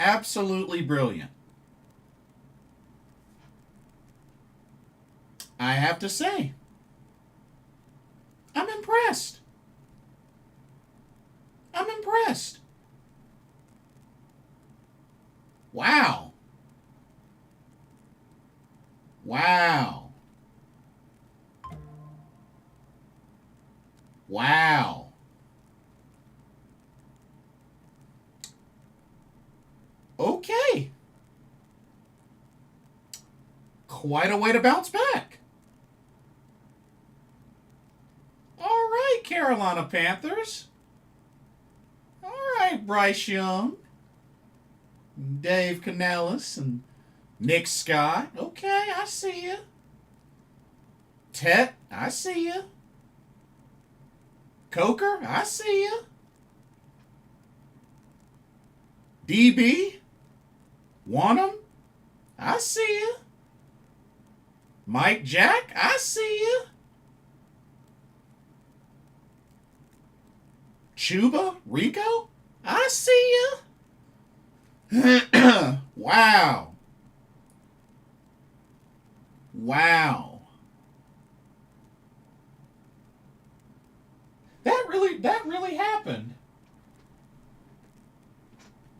Absolutely brilliant. I have to say, I'm impressed. I'm impressed. Wow. Wow. Wow. Okay. Quite a way to bounce back. All right, Carolina Panthers. All right, Bryce Young, Dave Canellis, and Nick Scott. Okay, I see you. Tet, I see you. Coker, I see you. DB, Wanham, I see you. Mike Jack, I see you. Chuba, Rico, I see you. Wow. Wow. That really happened.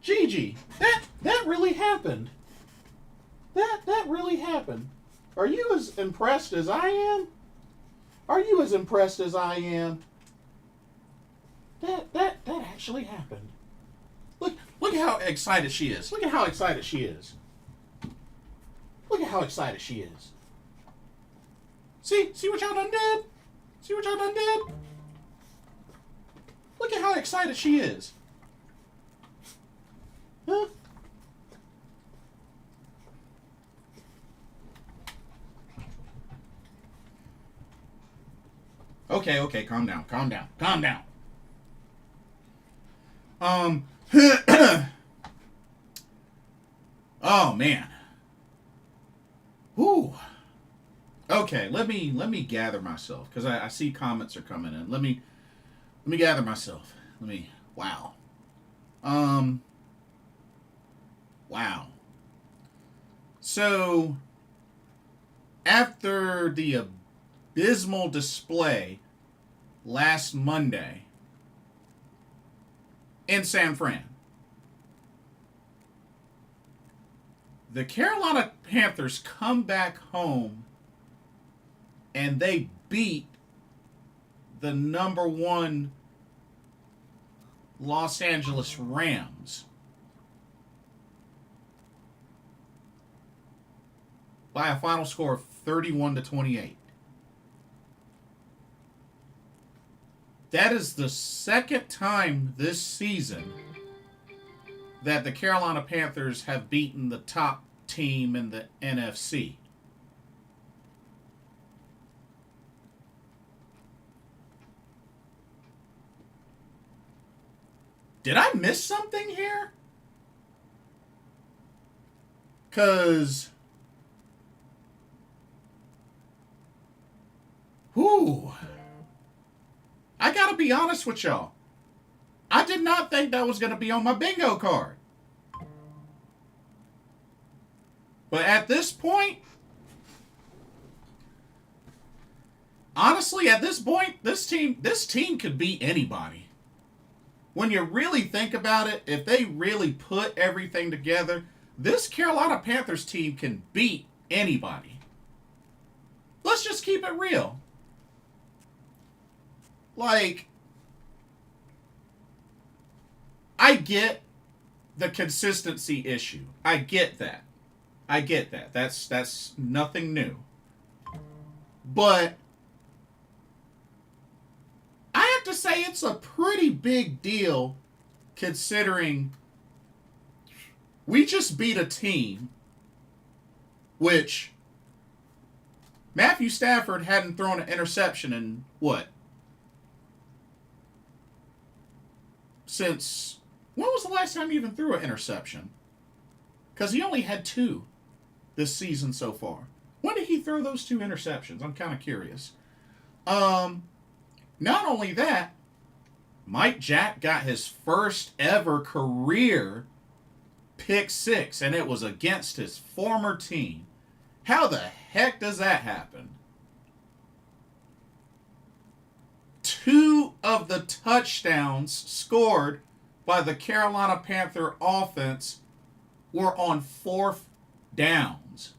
Gigi, that really happened. That really happened. Are you as impressed as I am? Are you as impressed as I am? That actually happened. Look at how excited she is. Look at how excited she is. Look at how excited she is. See what y'all done did? See what y'all done did? Look at how excited she is. Huh? Okay, calm down. Oh man. Whew. Okay, let me gather myself because I see comments are coming in. Let me gather myself. Wow. Wow. So after the abysmal display last Monday in San Fran, the Carolina Panthers come back home and they beat the number one Los Angeles Rams by a final score of 31-28. That is the second time this season that the Carolina Panthers have beaten the top team in the NFC. Did I miss something here? Because, I gotta be honest with y'all. I did not think that was gonna be on my bingo card. But at this point, honestly, this team could beat anybody. When you really think about it, if they really put everything together, this Carolina Panthers team can beat anybody. Let's just keep it real. Like, I get the consistency issue. I get that. That's nothing new. But I have to say it's a pretty big deal considering we just beat a team which Matthew Stafford hadn't thrown an interception in what? Since when was the last time he even threw an interception? Because he only had 2 this season so far. When did he throw those 2 interceptions? I'm kind of curious. Not only that, Mike Jack got his first ever career pick six, and it was against his former team. How the heck does that happen? Two of the touchdowns scored by the Carolina Panther offense were on fourth downs.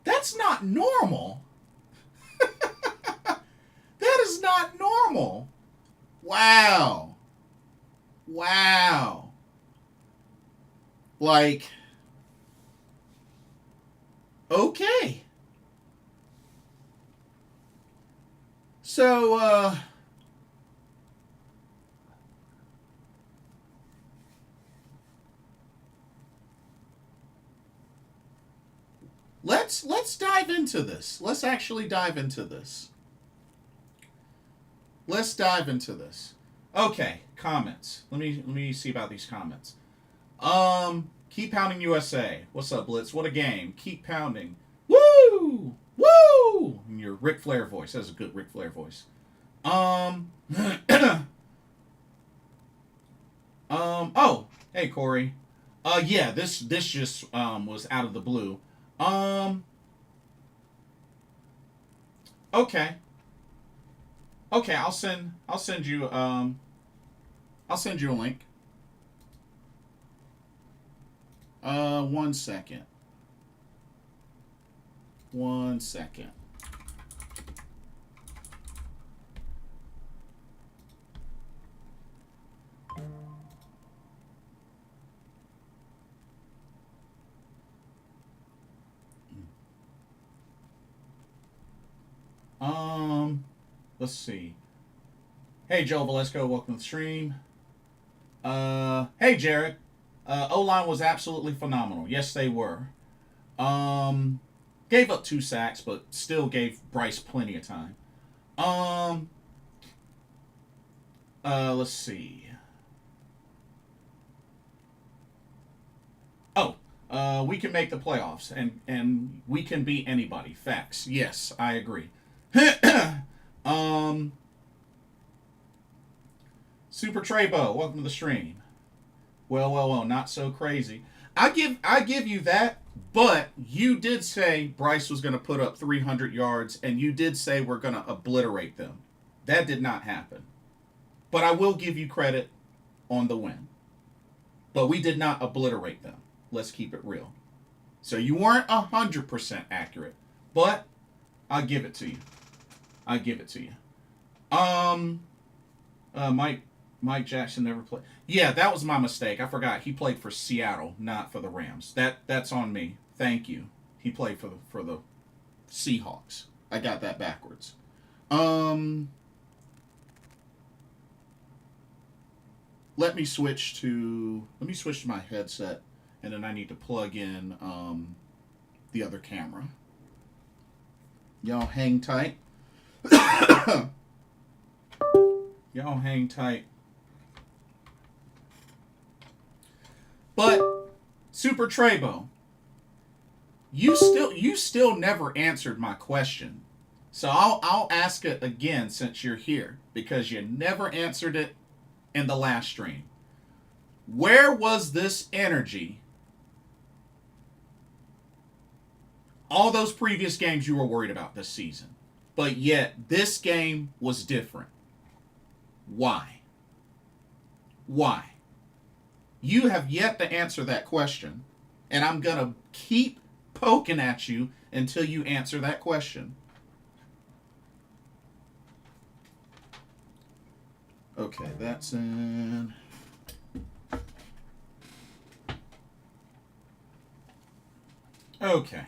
That's not normal. That is not normal. Wow. Wow. Like, okay. So, let's dive into this. Let's actually dive into this. Let's dive into this. Okay, comments. Let me see about these comments. Keep pounding USA. What's up, Blitz? What a game. Keep pounding. Woo! Woo! In your Ric Flair voice. That's a good Ric Flair voice. Um oh, hey Corey. Yeah, this just was out of the blue. Um okay. Okay, I'll send you a link. 1 second. 1 second. Um let's see. Hey Joe Valesco, welcome to the stream. Hey Jared. O line was absolutely phenomenal. Yes, they were. Um, Gave up 2 sacks, but still gave Bryce plenty of time. Um, let's see. Oh, we can make the playoffs, and we can beat anybody. Facts. Yes, I agree. um, Super Trebo, welcome to the stream. Well, not so crazy. I give you that, but you did say Bryce was going to put up 300 yards, and you did say we're going to obliterate them. That did not happen. But I will give you credit on the win. But we did not obliterate them. Let's keep it real. So you weren't 100% accurate, but I'll give it to you. I give it to you. Um, Mike Jackson never played. Yeah, that was my mistake. I forgot he played for Seattle, not for the Rams. That's on me. Thank you. He played for the Seahawks. I got that backwards. Um, let me switch to my headset, and then I need to plug in the other camera. Y'all hang tight. Y'all hang tight. But Super Trebo, you still never answered my question. So I'll ask it again since you're here because you never answered it in the last stream. Where was this energy all those previous games you were worried about this season? But yet this game was different. Why? Why? You have yet to answer that question, and I'm going to keep poking at you until you answer that question. Okay, that's in. Okay,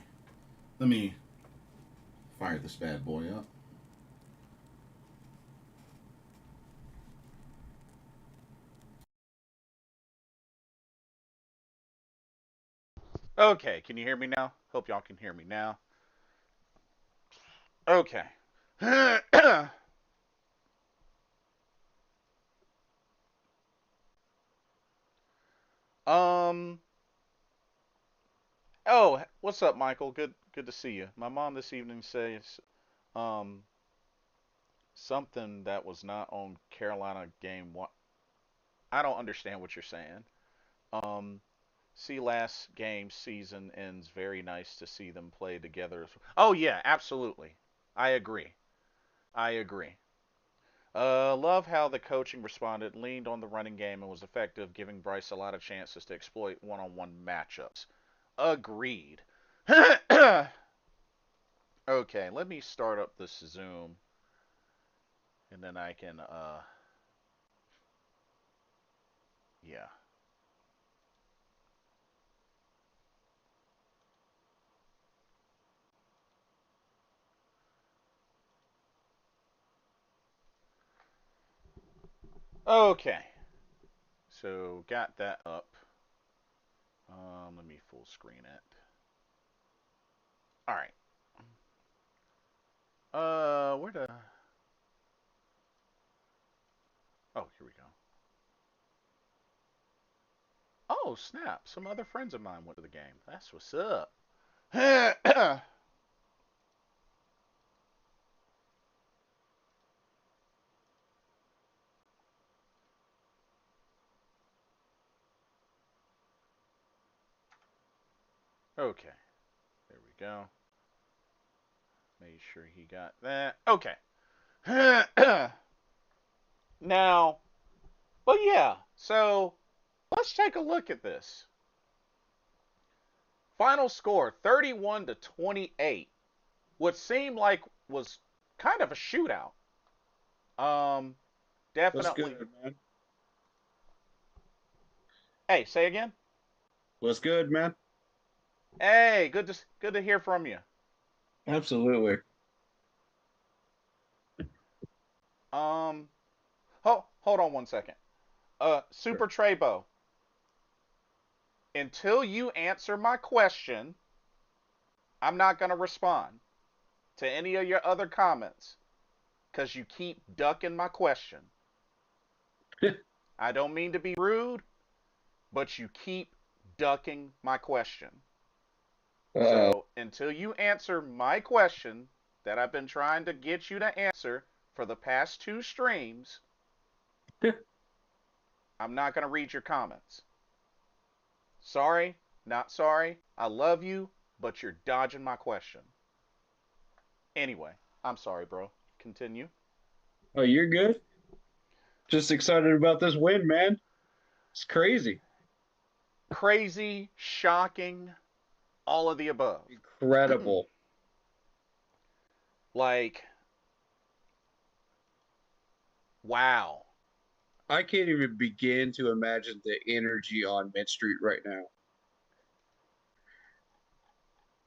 let me fire this bad boy up. Okay, can you hear me now? Hope y'all can hear me now. Okay. um. Oh, what's up, Michael? Good to see you. My mom this evening um Something that was not on Carolina game one. I don't understand what you're saying. Um, see last game season ends. Very nice to see them play together. Oh yeah, absolutely. I agree. I agree. Love how the coaching responded, leaned on the running game, and was effective, giving Bryce a lot of chances to exploit one-on-one matchups. Agreed. Okay, let me start up this Zoom, and then I can, yeah. Okay, so got that up. Let me full screen it. All right. Where the? Oh, here we go. Oh, snap! Some other friends of mine went to the game. That's what's up. Okay, there we go. Made sure he got that. Okay. Now, but yeah, so let's take a look at this. Final score 31 to 28. What seemed like was kind of a shootout. Um, What's definitely. good, man? Hey, say again. What's good, man? Hey, good to hear from you. Absolutely. Um, hold on one second. Sure. Super Treybo, until you answer my question, I'm not gonna respond to any of your other comments because you keep ducking my question. I don't mean to be rude, but you keep ducking my question. Uh-oh. So until you answer my question that I've been trying to get you to answer for the past two streams, I'm not going to read your comments. Sorry, not sorry. I love you, but you're dodging my question. Anyway, I'm sorry, bro. Continue. Oh, you're good? Just excited about this win, man. It's crazy. Crazy, shocking, all of the above. Incredible. Like, wow. I can't even begin to imagine the energy on Mid Street right now.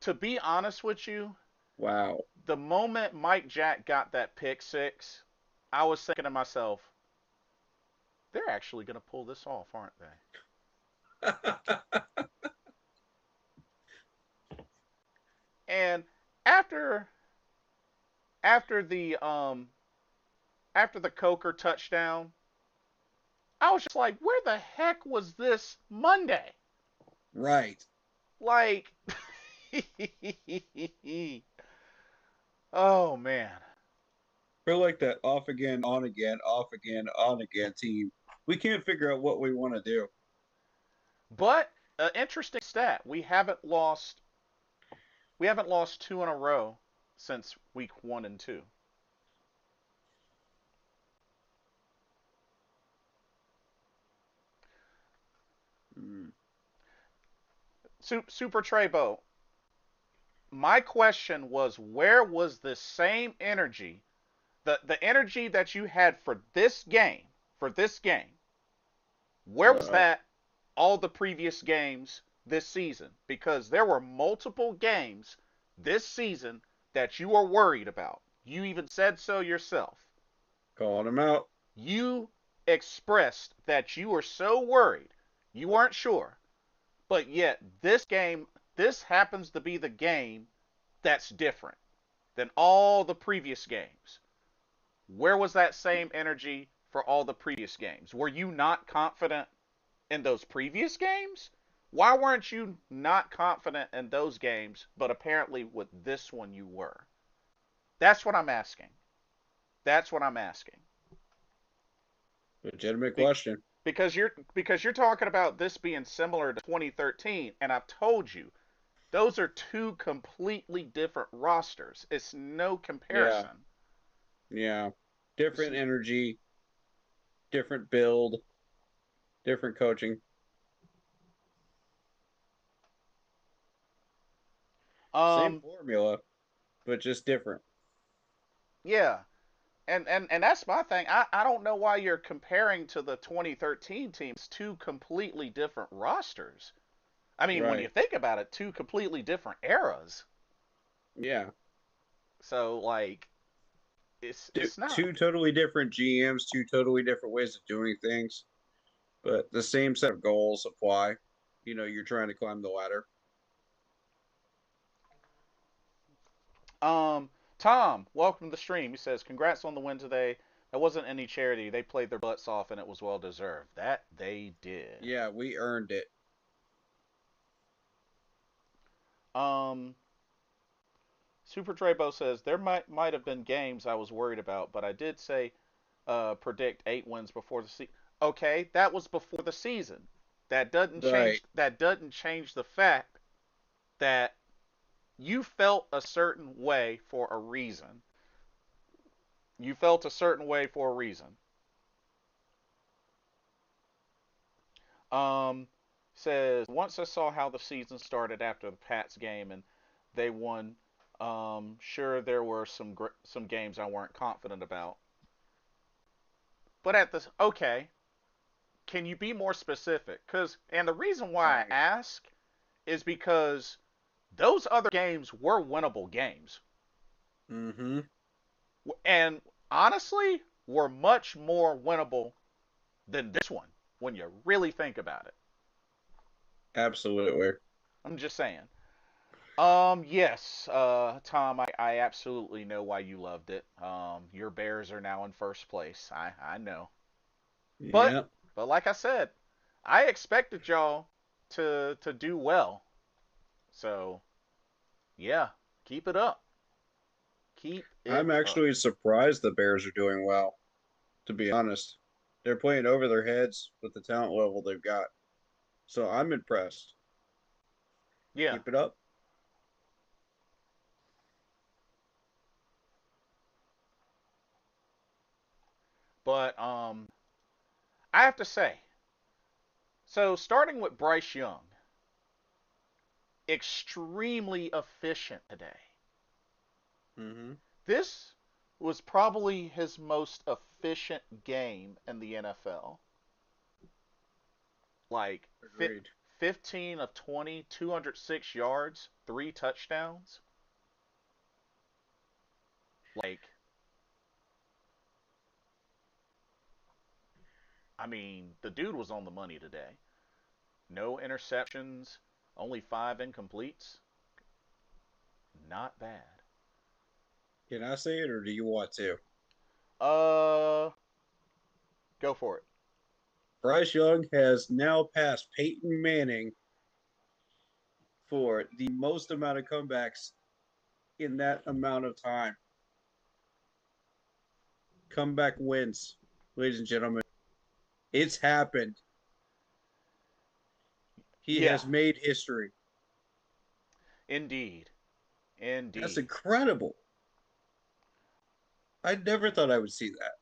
To be honest with you, Wow. the moment Mike Jack got that pick six, I was thinking to myself, they're actually going to pull this off, aren't they? And after after the um after the Coker touchdown, I was just like, where the heck was this Monday? Right. Like, oh man. We're like that off again, on again, off again, on again team. We can't figure out what we want to do. But an interesting stat: we haven't lost two in a row since week 1 and 2. Hmm. Super Treybo, my question was, where was the same energy, the energy that you had for this game, where was Uh-oh. that all the previous games this season? Because there were multiple games this season that you were worried about. You even said so yourself. Calling him out. You expressed that you were so worried, you weren't sure, but yet this happens to be the game that's different than all the previous games. Where was that same energy for all the previous games? Were you not confident in those previous games? Why weren't you not confident in those games, but apparently with this one you were? That's what I'm asking. That's what I'm asking. Legitimate Be- question. because you're talking about this being similar to 2013, and I've told you those are two completely different rosters. It's no Yeah, comparison. yeah. It's, Different energy, different build, different coaching. Same um, formula, but just different. yeah, and that's my thing. I don't know why you're comparing to the 2013 teams, two completely different rosters. I mean, when you Right. think about it, two completely different eras. Yeah. So like, it's not. Two totally different GMs, two totally different ways of doing things, but the same set of goals apply. You're trying to climb the ladder. Tom, welcome to the stream. He says, "Congrats on the win today. That wasn't any charity. They played their butts off, and it was well deserved. That they did." Yeah, we earned it. Um, Super Trebo says there might have been games I was worried about, but I did say predict 8 wins before the season. Okay, that was before the season. That doesn't Right. change. That doesn't change the fact that you felt a certain way for a reason. You felt a certain way for a reason. Um, Says once I saw how the season started after the Pats game and they won. Sure, there were some games I weren't confident about, but at the okay, can you be more specific? And the reason why I Right. ask is because those other games were winnable games, Mm-hmm. and honestly, were much more winnable than this one when you really think about it. Absolutely. I'm just saying. Yes, Tom, I absolutely know why you loved it. Your Bears are now in first place. I know. But Yeah. but like I said, I expected y'all to do well. So yeah, keep it up. Keep it I'm up. actually surprised the Bears are doing well, to be honest. They're playing over their heads with the talent level they've got. So I'm impressed. Yeah. Keep it up. But I have to say, so starting with Bryce Young, extremely efficient today. Mm-hmm. This was probably his most efficient game in the NFL. Like Agreed. 15 of 20, 206 yards, 3 touchdowns. Like, I mean, the dude was on the money today. No interceptions, only 5 incompletes. Not bad. Can I say it or do you want to? Uh, go for it. Bryce Young has now passed Peyton Manning for the most amount of comebacks in that amount of time. Comeback wins, ladies and gentlemen. It's happened. He Yeah, has made history. indeed. That's Indeed. incredible. I never thought I would see that.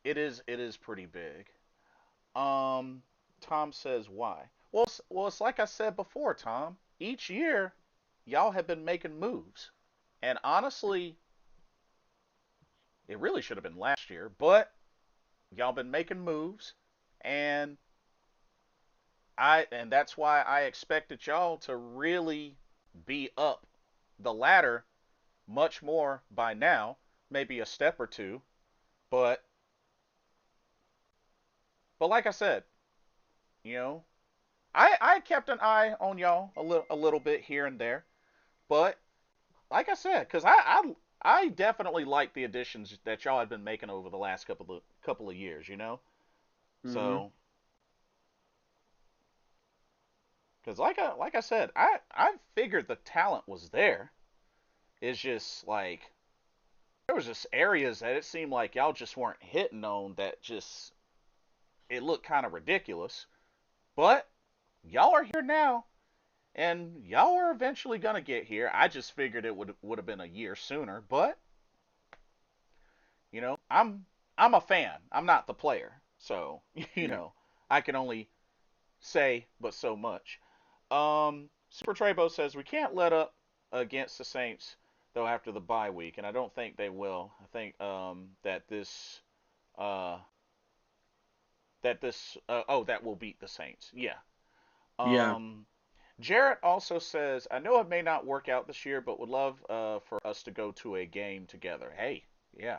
It is pretty big. Um, Tom says why? Well, it's like I said before, Tom. Each year, y'all have been making moves, and honestly, it really should have been last year, but y'all been making moves, and that's why I expected y'all to really be up the ladder much more by now, maybe a step or two, but like I said, you know, I kept an eye on y'all a little bit here and there, but like I said, because I definitely like the additions that y'all had been making over the last couple of years, Mm-hmm. So because like I said, I figured the talent was there. It's just like there was just areas that it seemed like y'all just weren't hitting on that just it looked kind of ridiculous. But y'all are here now, and y'all are eventually gonna get here. I just figured it would have been a year sooner, but I'm a fan. I'm not the player, so Yeah. I can only say but so much. Super Trebo says we can't let up against the Saints though after the bye week, and I don't think they will. I think uh, that will beat the Saints. Yeah. Yeah. Um, Jarrett also says I know it may not work out this year, but would love for us to go to a game together. Hey, yeah,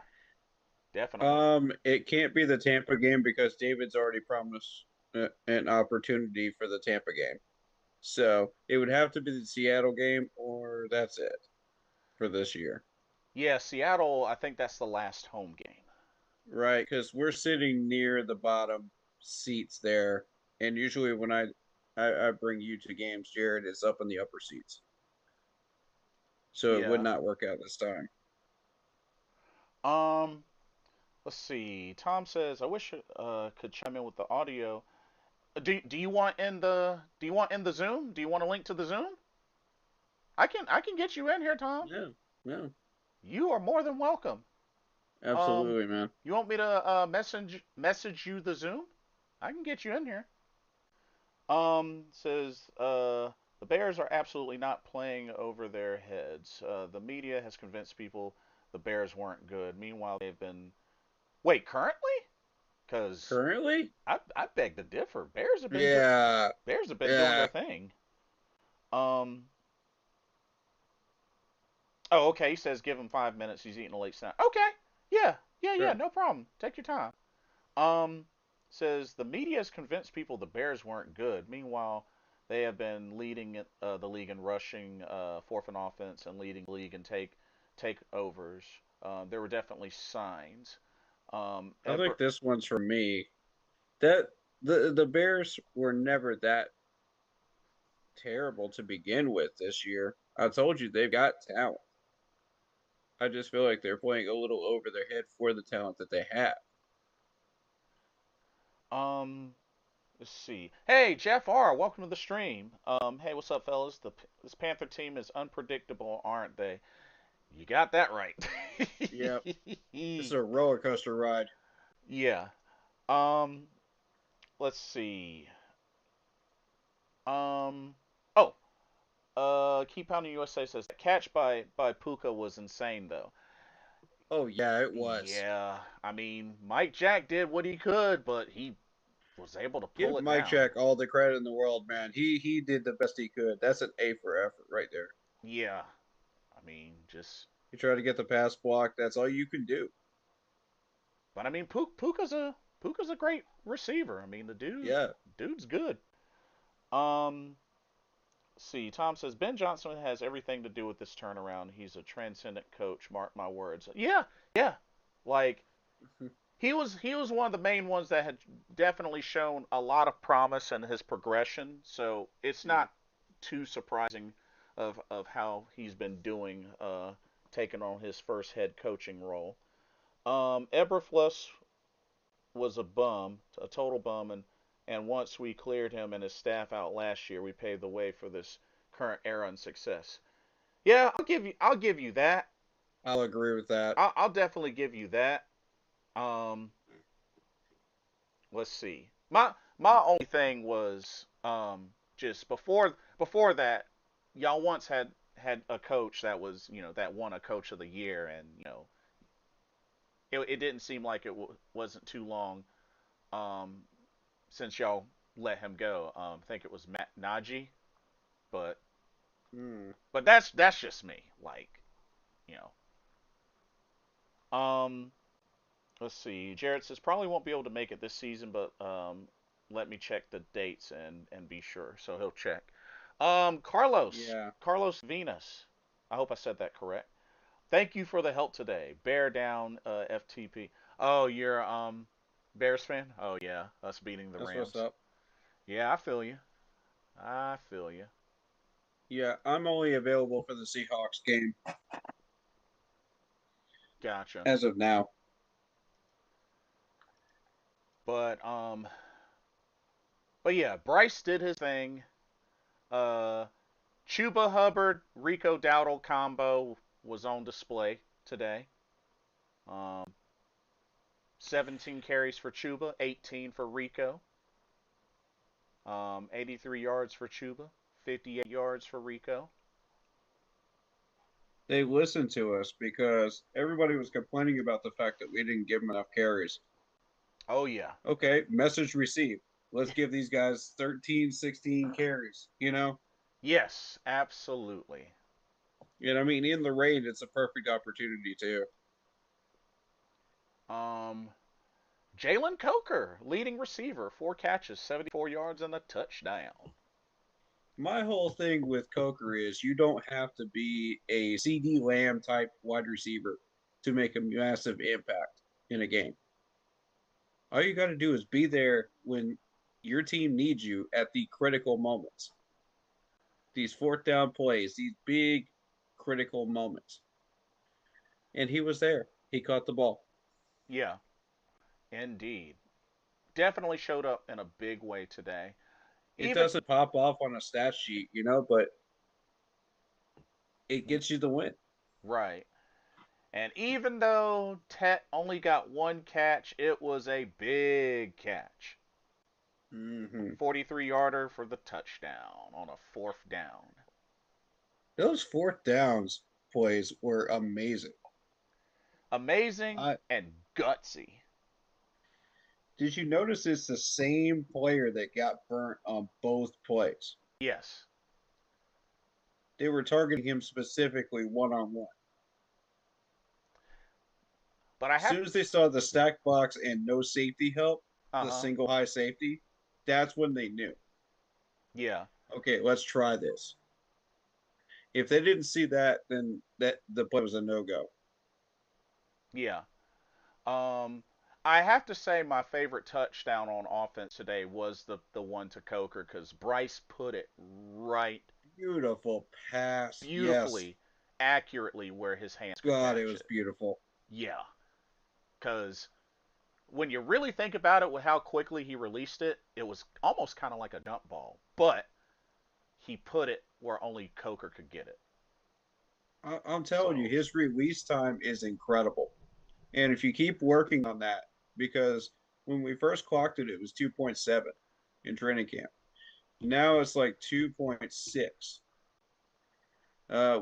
definitely. It can't be the Tampa game because David's already promised an opportunity for the Tampa game. So it would have to be the Seattle game, or that's it for this year. Yeah, Seattle. I think that's the last home game. Right, because we're sitting near the bottom seats there, and usually when I bring you to games, Jared is up in the upper seats, so it would Yeah. not work out this time. Um, let's see. Tom says, "I wish could chime in with the audio. Do you want in the Zoom? Do you want a link to the Zoom? I can get you in here, Tom. Yeah, yeah, You are more than welcome. Um, absolutely, man. you want me to message you the Zoom? I can get you in here. Says the Bears are absolutely not playing over their heads. The media has convinced people the Bears weren't good. Meanwhile, they've been wait currently because Currently, I beg to differ. yeah, Bears have been doing their yeah, thing. Um. Oh, okay. He says give him 5 minutes. He's eating a late snack. Okay. Yeah. Yeah. Yeah. yeah. No problem. Take your time. Um. Says the media has convinced people the Bears weren't good. Meanwhile, they have been leading the league in rushing, fourth in offense, and leading the league in takeovers. There were definitely signs. I think Eber, this one's for me. That the Bears were never that terrible to begin with this year. I told you they've got talent. I just feel like they're playing a little over their head for the talent that they have. um. Let's see. Hey, Jeff R. Welcome to the stream. Hey, what's up, fellas? This Panther team is unpredictable, aren't they? You got that right. Yep, it's a roller coaster ride. Yeah. Um. Let's see. Um. Oh. Keep Pounding USA says the catch by Puka was insane though. Oh yeah, it was. Yeah. I mean, Mike Jack did what he could, but he was able to pull Give it Mike down. Jack all the credit in the world, man. He did the best he could. That's an A for effort right there. Yeah. I mean, just. You try to get the pass block. That's all you can do. But I mean, Puka's a great receiver. I mean, Yeah. dude's good. Um. See, Tom says Ben Johnson has everything to do with this turnaround. He's a transcendent coach. Mark my words. Yeah, yeah. Like he was one of the main ones that had definitely shown a lot of promise in his progression. So it's Yeah. not too surprising of how he's been doing, taking on his first head coaching role. Eberflus was a bum, a total bum, and once we cleared him and his staff out last year, we paved the way for this current era and success. Yeah, I'll give you that. I'll agree with that. I'll definitely give you that. Um, let's see. My only thing was just before that, y'all once had a coach that was that won a coach of the year, and it didn't seem like it wasn't too long um since y'all let him go. I think it was Matt Nagy, but Hmm. that's just me. Like you know. Let's see. Jared says probably won't be able to make it this season, but let me check the dates and be sure. So he'll check. Carlos Yeah. Carlos Venus. I hope I said that correct. Thank you for the help today. Bear down, FTP. Oh, you're Bears fan? Oh yeah, us beating the That's what's Rams. up. Yeah, I feel you. I feel you. Yeah, I'm only available for the Seahawks game. Gotcha. as of now. But but yeah, Bryce did his thing. Uh, Chuba Hubbard Rico Dowdle combo was on display today. Um, 17 carries for Chuba, 18 for Rico. 83 yards for Chuba, 58 yards for Rico. They listened to us because everybody was complaining about the fact that we didn't give them enough carries. Oh yeah. Okay, message received. Let's give these guys 13, 16 carries, Yes, absolutely. I mean, in the rain, it's a perfect opportunity too. Um, Jalen Coker, leading receiver, 4 catches, 74 yards, and a touchdown. My whole thing with Coker is you don't have to be a CD Lamb type wide receiver to make a massive impact in a game. All you got to do is be there when your team needs you at the critical moments. These fourth down plays, these big critical moments. And he was there. He caught the ball. Yeah, indeed. Definitely showed up in a big way today. It Even doesn't pop off on a stat sheet, but it gets you the win. right. And even though Tet only got 1 catch, it was a big catch. Mm-hmm. 43-yarder for the touchdown on a fourth down. Those fourth downs plays were amazing. Amazing I and gutsy. Did you notice it's the same player that got burnt on both plays? Yes. They were targeting him specifically one on one. But I As have soon as they saw the stack box and no safety help, the uh-huh. single high safety, that's when they knew. Yeah. Okay, let's try this. If they didn't see that, then that the play was a no go. Yeah. Um I have to say my favorite touchdown on offense today was the one to Coker cuz Bryce put it right Beautiful pass. Yes. beautifully accurately where his hands could God, it catch was it. beautiful. Yeah. Cuz when you really think about it with how quickly he released it, it was almost kind of like a dump ball. But he put it where only Coker could get it. I'm telling you, So, his release time is incredible. And if you keep working on that, because when we first clocked it, it was 2.7 in training camp. Now it's like 2.6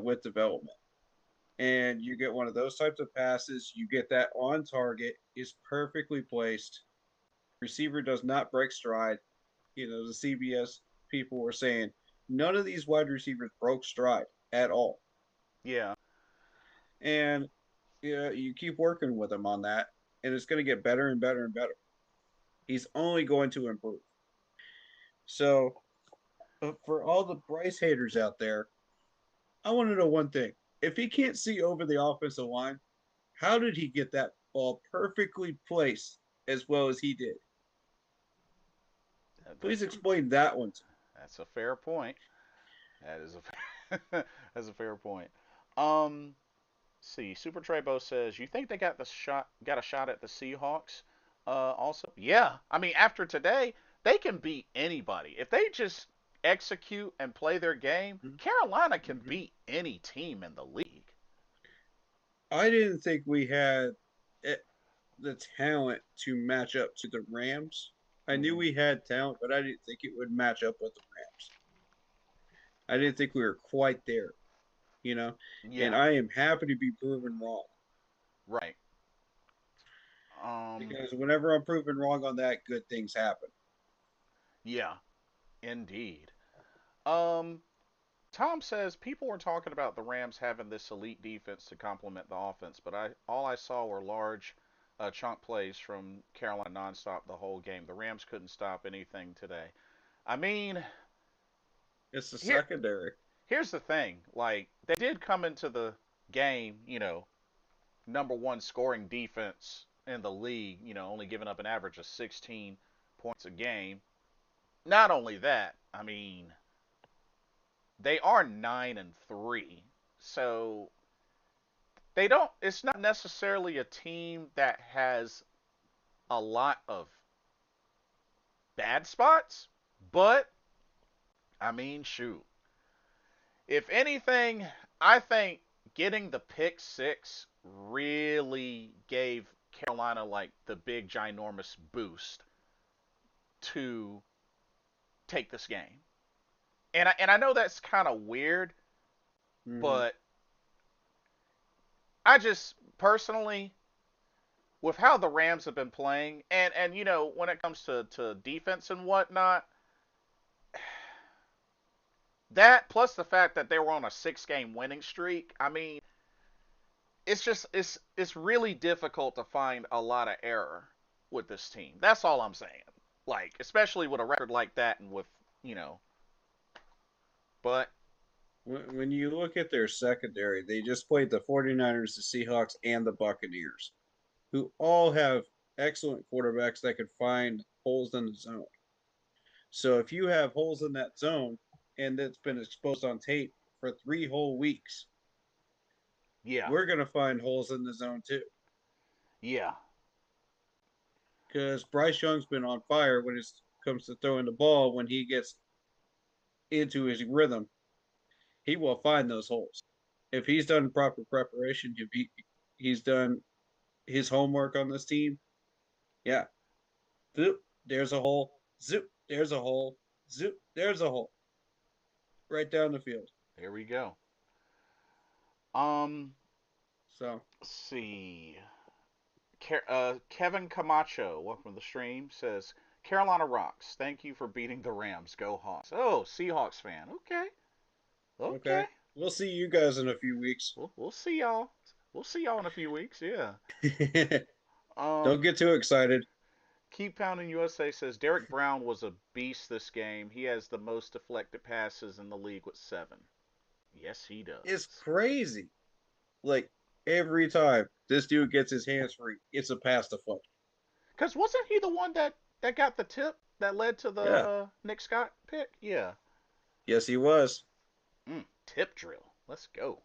with development. And you get one of those types of passes, you get that on target, is perfectly placed. Receiver does not break stride. The CBS people were saying none of these wide receivers broke stride at all. yeah. And you keep working with him on that, and it's going to get better and better and better. He's only going to improve. So, for all the Bryce haters out there, I want to know one thing. If he can't see over the offensive line, how did he get that ball perfectly placed as well as he did? Please That's explain that one to me. that's a fair point. That is a fair, that's a fair point. Um, see, Super Trebo says, "You think they got a shot at the Seahawks?" Also, yeah. I mean, after today, they can beat anybody if they just execute and play their game. Carolina can Mm-hmm. beat any team in the league. I didn't think we had the talent to match up to the Rams. I knew Hmm. we had talent, but I didn't think it would match up with the Rams. I didn't think we were quite there, you know. And Yeah, I am happy to be proven wrong right. Um, because whenever I'm proven wrong on that, good things happen. yeah, indeed. Um, Tom says people were talking about the Rams having this elite defense to complement the offense, but I saw were large chunk plays from Carolina nonstop the whole game. The Rams couldn't stop anything today. I mean, It's the here secondary. here's the thing. Like they did come into the game, number one scoring defense in the league, only giving up an average of 16 points a game. Not only that, I mean, they are 9-3. So they don't. It's not necessarily a team that has a lot of bad spots, but I mean, shoot. If anything, I think getting the pick six really gave Carolina like the big ginormous boost to take this game. And I know that's kind of weird, Hmm. but I just personally, with how the Rams have been playing, and when it comes to defense and whatnot, that plus the fact that they were on a 6 game winning streak, I mean, it's really difficult to find a lot of error with this team. That's all I'm saying. Like, especially with a record like that and with, you know, but When you look at their secondary, they just played the 49ers, the Seahawks, and the Buccaneers, who all have excellent quarterbacks that could find holes in the zone. So if you have holes in that zone and it's been exposed on tape for 3 whole weeks, yeah. we're going to find holes in the zone too. Yeah. Because Bryce Young's been on fire when it comes to throwing the ball. When he gets into his rhythm, he will find those holes. If he's done proper preparation, if he's done his homework on this team, yeah, zoop, there's a hole, zoop, there's a hole, zoop, there's a hole, right down the field. There we go. Um So, let's see. Kevin Camacho, welcome to the stream, says Carolina rocks. Thank you for beating the Rams. Go Hawks. Oh, Seahawks fan. Okay. Okay. okay, we'll see you guys in a few weeks. We'll see y'all. We'll see y'all in a few weeks. Yeah. Don't Um, get too excited. Keep Pounding USA says Derek Brown was a beast this game. He has the most deflected passes in the league with 7. Yes, he It's does. crazy. Like every time this dude gets his hands free, it's a pass to foot. Cause wasn't he the one that got the tip that led to the Yeah. Nick Scott pick? Yeah. Yes, he was. Tip drill. Let's go.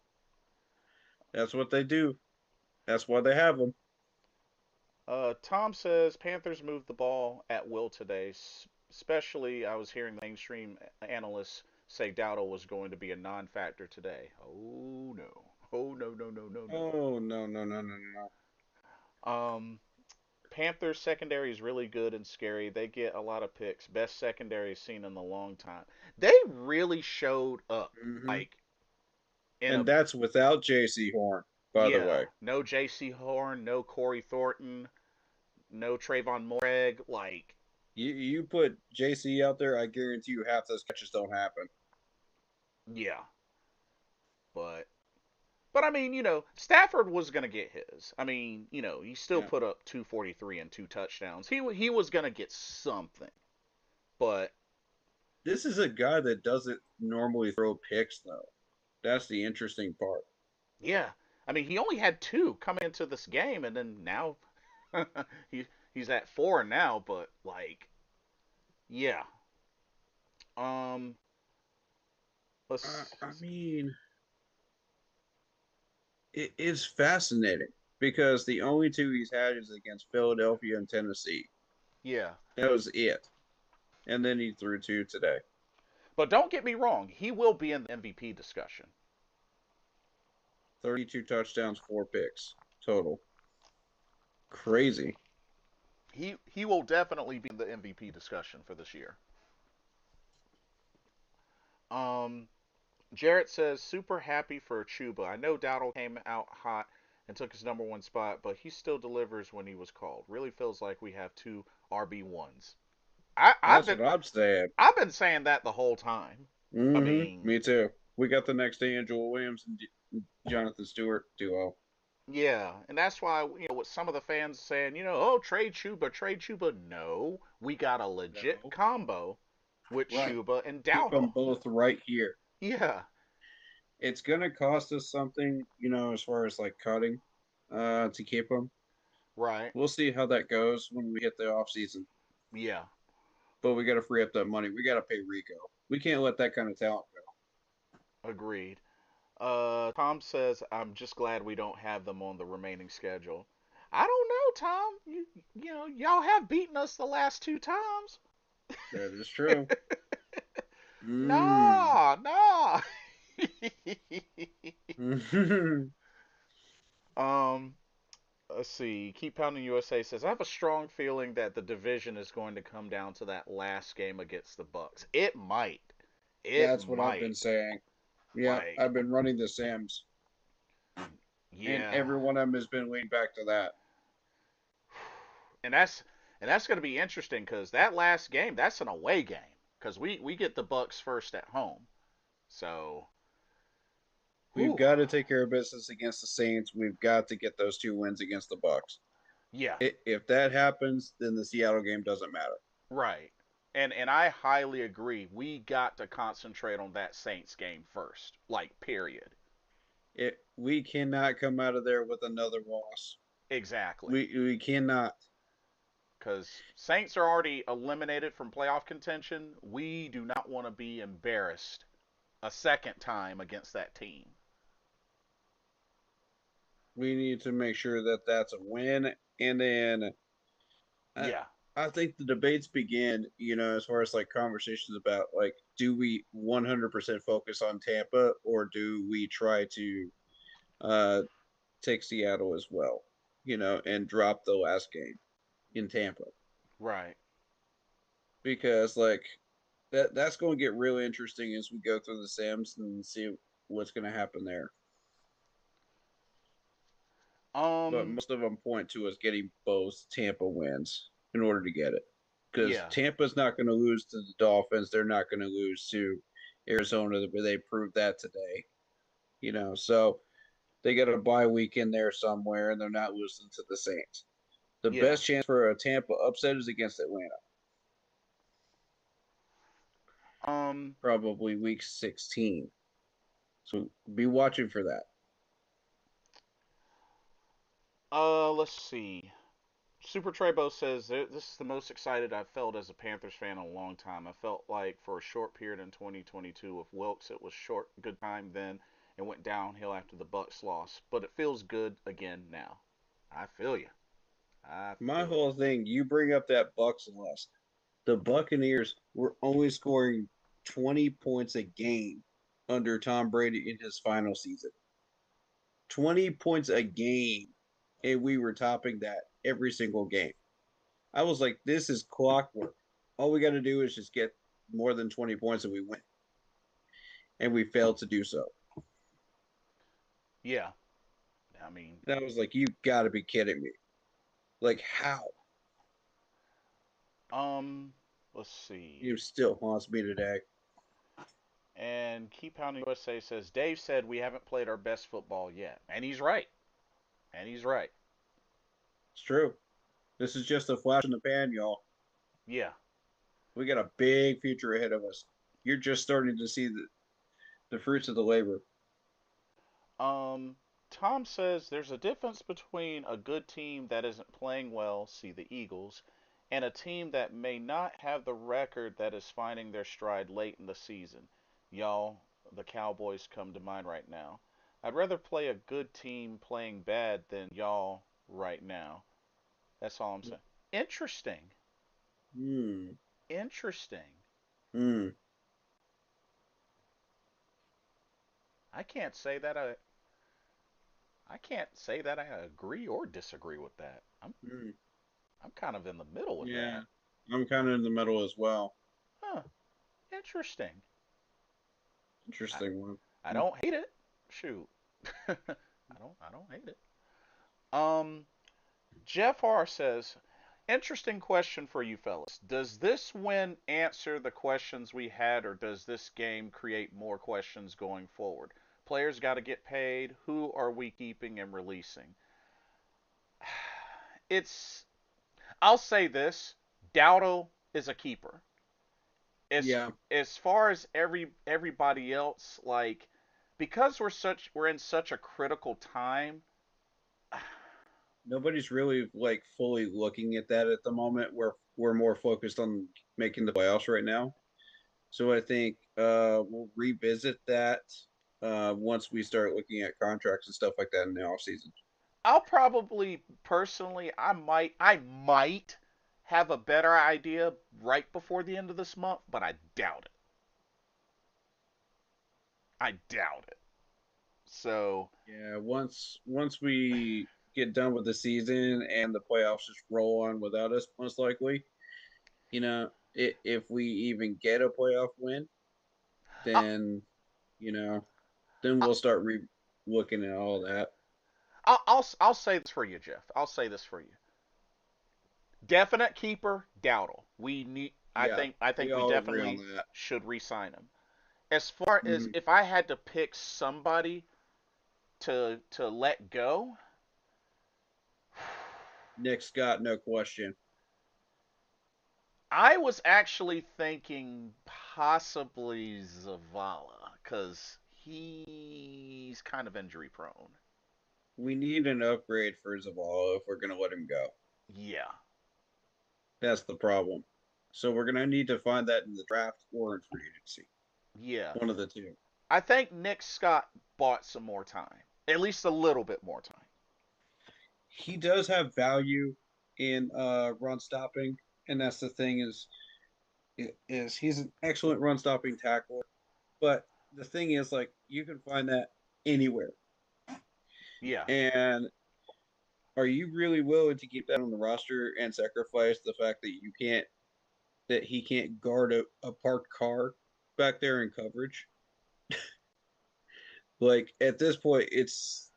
That's what they do. That's why they have him. Tom says Panthers moved the ball at will today. Especially, I was hearing the mainstream analysts say Dowdle was going to be a non-factor today. Oh no. Oh no no no no no. Oh no no no no no. Um, Panthers secondary is really good and scary. They get a lot of picks. Best secondary seen in a long time. They really showed up. Mm-hmm. Like in And a that's without J.C. Horn, by the yeah, way. no J.C. Horn, no Corey Thornton, no Trayvon Moreg. Like You put J.C. out there, I guarantee you half those catches don't happen. yeah, but I mean, Stafford was gonna get his. I mean, he still Yeah. put up 243 and 2 touchdowns. He was gonna get something, but This is a guy that doesn't normally throw picks, though. That's the interesting part. yeah, I mean, he only had 2 coming into this game, and then now he he's at 4 now. But like, yeah, um, let's I mean, it is fascinating because the only two he's had is against Philadelphia and Tennessee. yeah. That was it. And then he threw two today. But don't get me wrong, he will be in the MVP discussion. 32 touchdowns, 4 picks total. Crazy. He will definitely be in the MVP discussion for this year. Um, Jarrett says super happy for Chuba. I know Dowdle came out hot and took his number 1 spot, but he still delivers when he was called. Really feels like we have 2 RB1s. I've That's been what I'm saying. I've been saying that the whole time. I Mm-hmm. mean, Me too. We got the next Angela Williams and Jonathan Stewart duo. yeah, and that's why what some of the fans saying, oh, trade Chuba. No, we got a legit No. combo with Right. Chuba and Keep them Dowdle. both right here. Yeah, It's gonna cost us something, as far as like cutting, to keep them. right. We'll see how that goes when we hit the off season. Yeah, But we got to free up that money. We got to pay Rico. We can't let that kind of talent go. agreed. Tom says, "I'm just glad we don't have them on the remaining schedule." I don't know, Tom. Y'all have beaten us the last two times. That is true. Mm. Nah, nah. um, let's see. Keep Pounding USA says, "I have a strong feeling that the division is going to come down to that last game against the Bucks. It might. It That's what I've might. been saying. Yeah, Like, I've been running the Sims, and yeah." every one of them has been leading back to that. And that's going to be interesting because that last game, that's an away game because we get the Bucks first at home. So, We've whew, got to take care of business against the Saints. We've got to get those 2 wins against the Bucks. yeah, If that happens, then the Seattle game doesn't matter. right. And I highly agree. We got to concentrate on that Saints game first. Like, period. We cannot come out of there with another loss. Exactly. We cannot. Because Saints are already eliminated from playoff contention. We do not want to be embarrassed a second time against that team. We need to make sure that that's a win, and then I, Yeah, I think the debates begin. As far as like conversations about like, do we 100% focus on Tampa or do we try to uh take Seattle as well? And drop the last game in Tampa right. because like that's going to get really interesting as we go through the Sims and see what's going to happen there. But Um, most of them point to us getting both Tampa wins in order to get it. Because yeah, Tampa's not going to lose to the Dolphins. They're not going to lose to Arizona, but they proved that today. So they got a bye week in there somewhere, and they're not losing to the Saints. The yeah. best chance for a Tampa upset is against Atlanta, Um, probably week 16. So be watching for that. let's see. Super Trebo says this is the most excited I've felt as a Panthers fan in a long time. I felt like for a short period in 2022 with Wilkes, it was short, good time then, and went downhill after the Bucks lost. But it feels good again now. I feel you. I My feel you. whole thing, you bring up that Bucks loss. The Buccaneers were only scoring 20 points a game under Tom Brady in his final season. 20 points a game, and we were topping that every single game. I was like, this is clockwork. All we got to do is just get more than 20 points and we win. And we failed to do so. Yeah. I mean, And I was like, you got to be kidding me. Like, how? um, let's see. It still haunts me today. And Keep Pounding USA says Dave said we haven't played our best football yet, and he's right. And he's right. It's true. This is just a flash in the pan, y'all. Yeah. We got a big future ahead of us. You're just starting to see the fruits of the labor. Um, Tom says there's a difference between a good team that isn't playing well, see the Eagles, and a team that may not have the record that is finding their stride late in the season. Y'all, the Cowboys come to mind right now. I'd rather play a good team playing bad than y'all right now. That's all I'm saying. Interesting. Hmm. Interesting. Hmm. I can't say that I can't say that I agree or disagree with that. Hmm. I'm kind of in the middle with Yeah. that. I'm kind of in the middle as well. Huh. Interesting. I Interesting one. I Hmm. don't hate it. Shoot. I don't hate it. Um Jeff R says, interesting question for you fellas. Does this win answer the questions we had, or does this game create more questions going forward? Players got to get paid. Who are we keeping and releasing? It's I'll say this, Dowdle is a keeper. As Yeah. as far as everybody else, like, because we're in such a critical time. Nobody's really like fully looking at that at the moment. We're more focused on making the playoffs right now. So I think we'll revisit that once we start looking at contracts and stuff like that in the off season. I'll probably personally, I might have a better idea right before the end of this month, but I doubt it. I doubt it. So Yeah, once we get done with the season and the playoffs just roll on without us, most likely, if we even get a playoff win, I, then you know, then I, we'll start looking at all that. I'll say this for you, Jeff. I'll say this for you. Definite keeper, Dowdle. We need. I Yeah, think. I we think we all agree on definitely that. should re-sign him. As far as Hmm. if I had to pick somebody to let go, Nick Scott, no question. I was actually thinking possibly Zavala because he's kind of injury prone. We need an upgrade for Zavala if we're gonna let him go. Yeah, That's the problem. So we're gonna need to find that in the draft or in free agency. yeah. One of the two. I think Nick Scott bought some more time, at least a little bit more time. He does have value in run stopping, and that's the thing is he's an excellent run stopping tackler. But the thing is, like, you can find that anywhere. Yeah, And are you really willing to keep that on the roster and sacrifice the fact that he can't guard a parked car back there in coverage? Like at this point, it's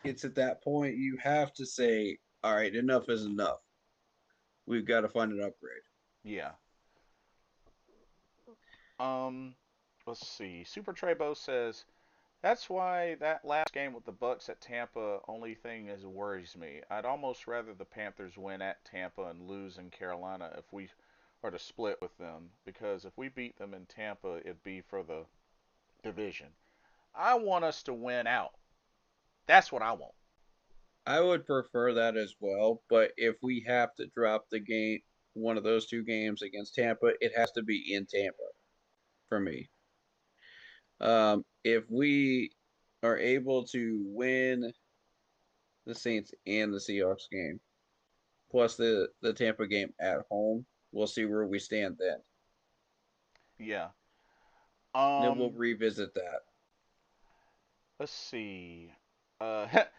at that point you have to say, all right, enough is enough. We've got to find an upgrade. yeah. Um, let's see. Super Trebo says that's why that last game with the Bucks at Tampa only thing is worries me. I'd almost rather the Panthers win at Tampa and lose in Carolina if we are to split with them because if we beat them in Tampa, it'd be for the division. I want us to win out. That's what I want. I would prefer that as well, but if we have to drop the game, one of those two games against Tampa, it has to be in Tampa for me. If we are able to win the Saints and the Seahawks game, plus the Tampa game at home, we'll see where we stand then. Yeah. Then we'll Um, revisit that. let's see.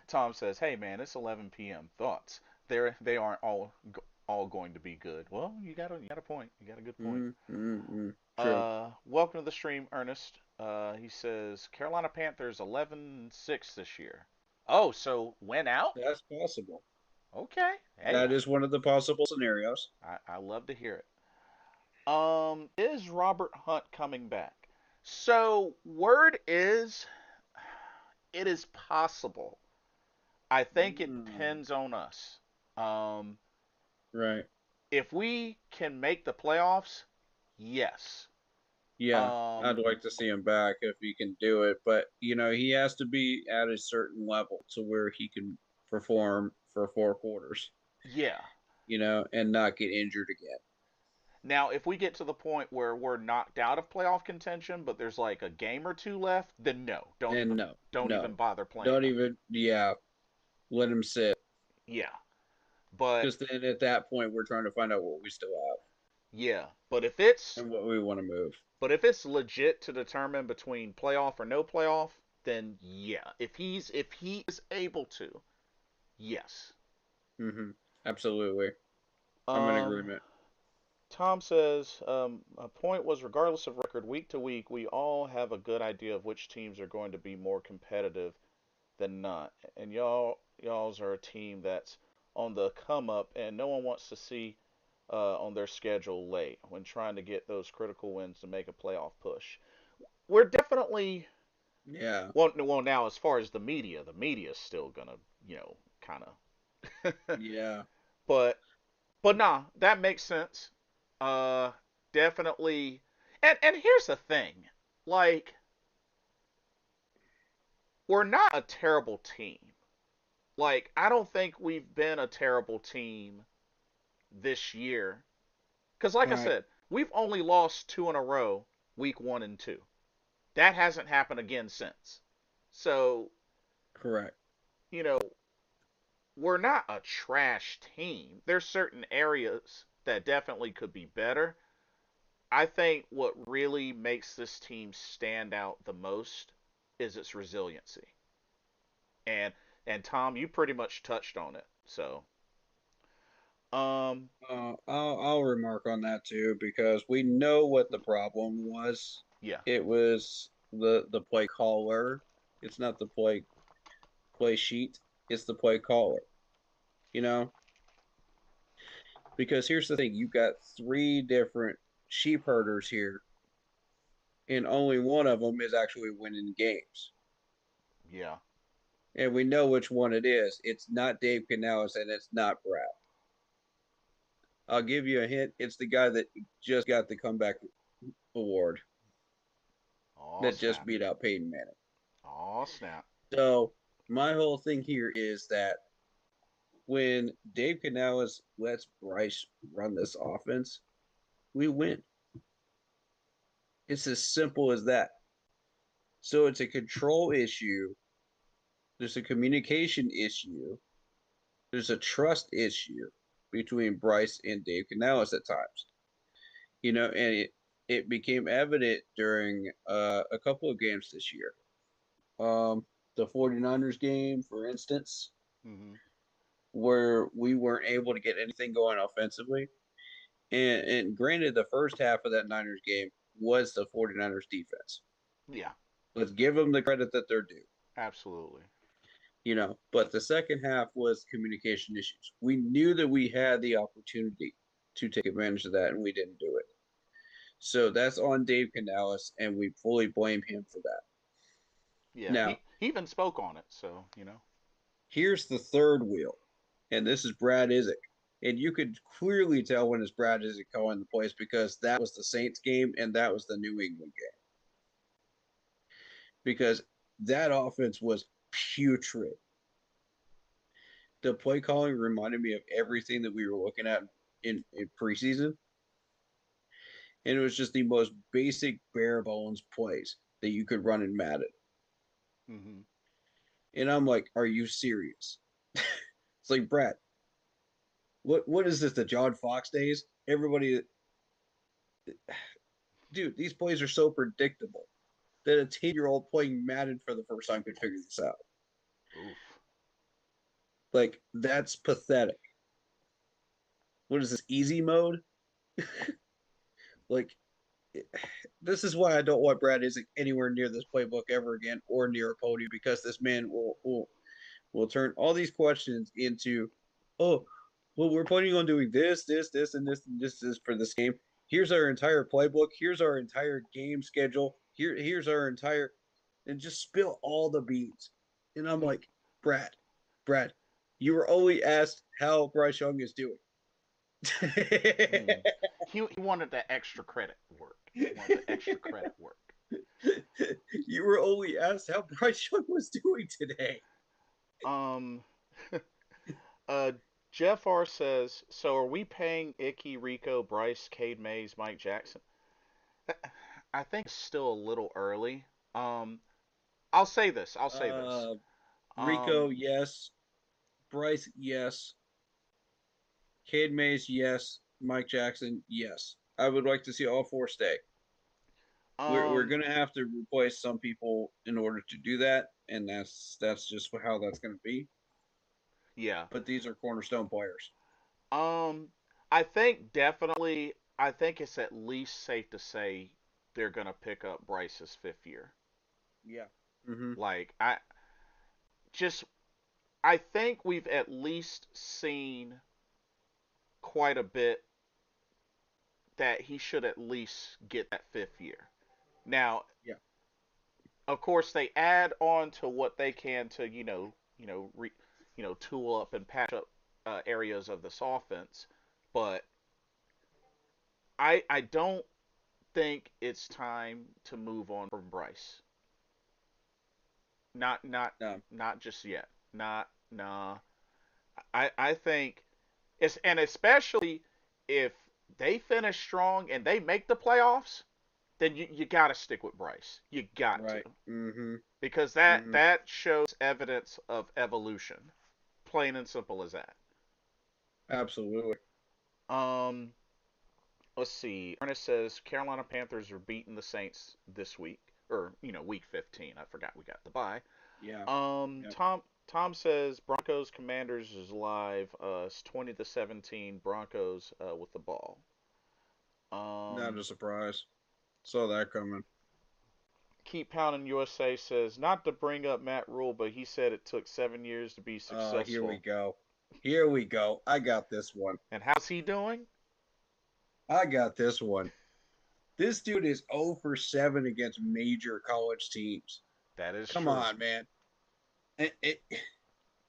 Tom says, "Hey man, it's 11 p.m. Thoughts? They aren't all going to be good." Well, you got a point. You got a good point. True. Welcome to the stream, Ernest. He says Carolina Panthers 11-6 this year. Oh, so went out? That's possible. Okay. Hey, That is one of the possible scenarios. I love to hear it. Is Robert Hunt coming back? So word is it is possible. I think it Mm, depends on us. Um, right. if we can make the playoffs, yes. Yeah, I'd Um, like to see him back if he can do it, but he has to be at a certain level to where he can perform for 4 quarters, yeah. and not get injured again. Now, if we get to the point where we're knocked out of playoff contention, but there's like a game or two left, then no, Then no, don't even no, bother playing don't him. even. Yeah, let him sit Yeah, but because then at that point we're trying to find out what we still have yeah, but if it's and what we want to move. legit to determine between playoff or no playoff, then yeah. If he is able to, yes. Absolutely, I'm in Um, agreement. Tom says, a point was regardless of record, week to week, we all have a good idea of which teams are going to be more competitive than not. And y'all's are a team that's on the come up, and no one wants to see on their schedule late when trying to get those critical wins to make a playoff push. We're definitely Yeah, well now as far as the media's still gonna kind of, yeah, but nah, that makes sense. Uh, definitely. And here's the thing, like we're not a terrible team. Like I don't think we've been a terrible team this year. Because like I right. said, we've only lost two in a row, week one and two. That hasn't happened again since. So, Correct. you know, we're not a trash team. There's certain areas that definitely could be better. I think what really makes this team stand out the most is its resiliency. And Tom, you pretty much touched on it. So, um, I'll remark on that too because we know what the problem was. yeah, It was the play caller. It's not the play sheet. It's the play caller. You know, because here's the thing: you got three different sheep herders here, and only one of them is actually winning games. yeah. And we know which one it is. It's not Dave Canales and it's not Brad. I'll give you a hint. It's the guy that just got the comeback award Oh that just snap! beat out Peyton Manning. Oh snap! So my whole thing here is that when Dave Canales lets Bryce run this offense, we win. It's as simple as that. So it's a control issue. There's a communication issue. There's a trust issue between Bryce and Dave Canales at times. And it became evident during a couple of games this year. The 49ers game, for instance, Hmm. where we weren't able to get anything going offensively. And granted, the first half of that Niners game was the 49ers defense. Yeah, Let's give them the credit that they're due. absolutely. But the second half was communication issues. We knew that we had the opportunity to take advantage of that, and we didn't do it. So that's on Dave Canales, and we fully blame him for that. Yeah, Now, he even spoke on it. So you know. here's the third wheel, and this is Brad Isaac. And you could clearly tell when it's Brad Isaac calling the plays because that was the Saints game and that was the New England game. Because that offense was putrid. The play calling reminded me of everything that we were looking at in preseason. And it was just the most basic bare bones plays that you could run in Madden. Hmm. And I'm like, are you serious? It's like, Brad, what is this? The John Fox days? Everybody, dude, these plays are so predictable that a 10-year-old playing Madden for the first time could figure this out. Oof. Like, that's pathetic. What is this, easy mode? Like, this is why I don't want Brad Isaac anywhere near this playbook ever again or near a podium because this man will turn all these questions into, oh, well, we're planning on doing this, and this for this game. Here's our entire playbook. Here's our entire game schedule. Here's our entire, and just spill all the beans. And I'm like, Brad, you were only asked how Bryce Young is doing. Mm. He wanted the extra credit work. He wanted the extra credit work. You were only asked how Bryce Young was doing today. Um, uh, Jeff R says, so are we paying Icky, Rico, Bryce, Cade Mays, Mike Jackson? I think it's still a little early. Um, I'll say this. I'll say this. Uh, Um, Rico, yes. Bryce, yes. Cade Mays, yes. Mike Jackson, yes. I would like to see all four stay. We're um, gonna have to replace some people in order to do that, and that's just how that's gonna be. yeah. But these are cornerstone players. Um, I think definitely. I think it's at least safe to say they're gonna pick up Bryce's fifth year. Yeah. Mm-hmm. Like just I think we've at least seen quite a bit that he should at least get that fifth year. Now, Yeah. of course, they add on to what they can to tool up and patch up areas of this offense, but I don't think it's time to move on from Bryce. Not not No. not just yet. Not nah. I think and especially if they finish strong and they make the playoffs, then you got to stick with Bryce. You got to. Right. Mm-hmm. Because Mm-hmm. that shows evidence of evolution. Plain and simple as that. Absolutely. Um, let's see. Ernest says Carolina Panthers are beating the Saints this week, or week 15. I forgot we got the bye. Yeah. Yep. Tom says Broncos Commanders is live. It's 20-17 Broncos with the ball. Not Um, a surprise. Saw that coming. Keep Pounding USA says not to bring up Matt Rule, but he said it took 7 years to be Here we successful. go. Here we go. I got this one. And how's he doing? I got this one. This dude is 0 for 7 against major college teams. That is Come true. on, man.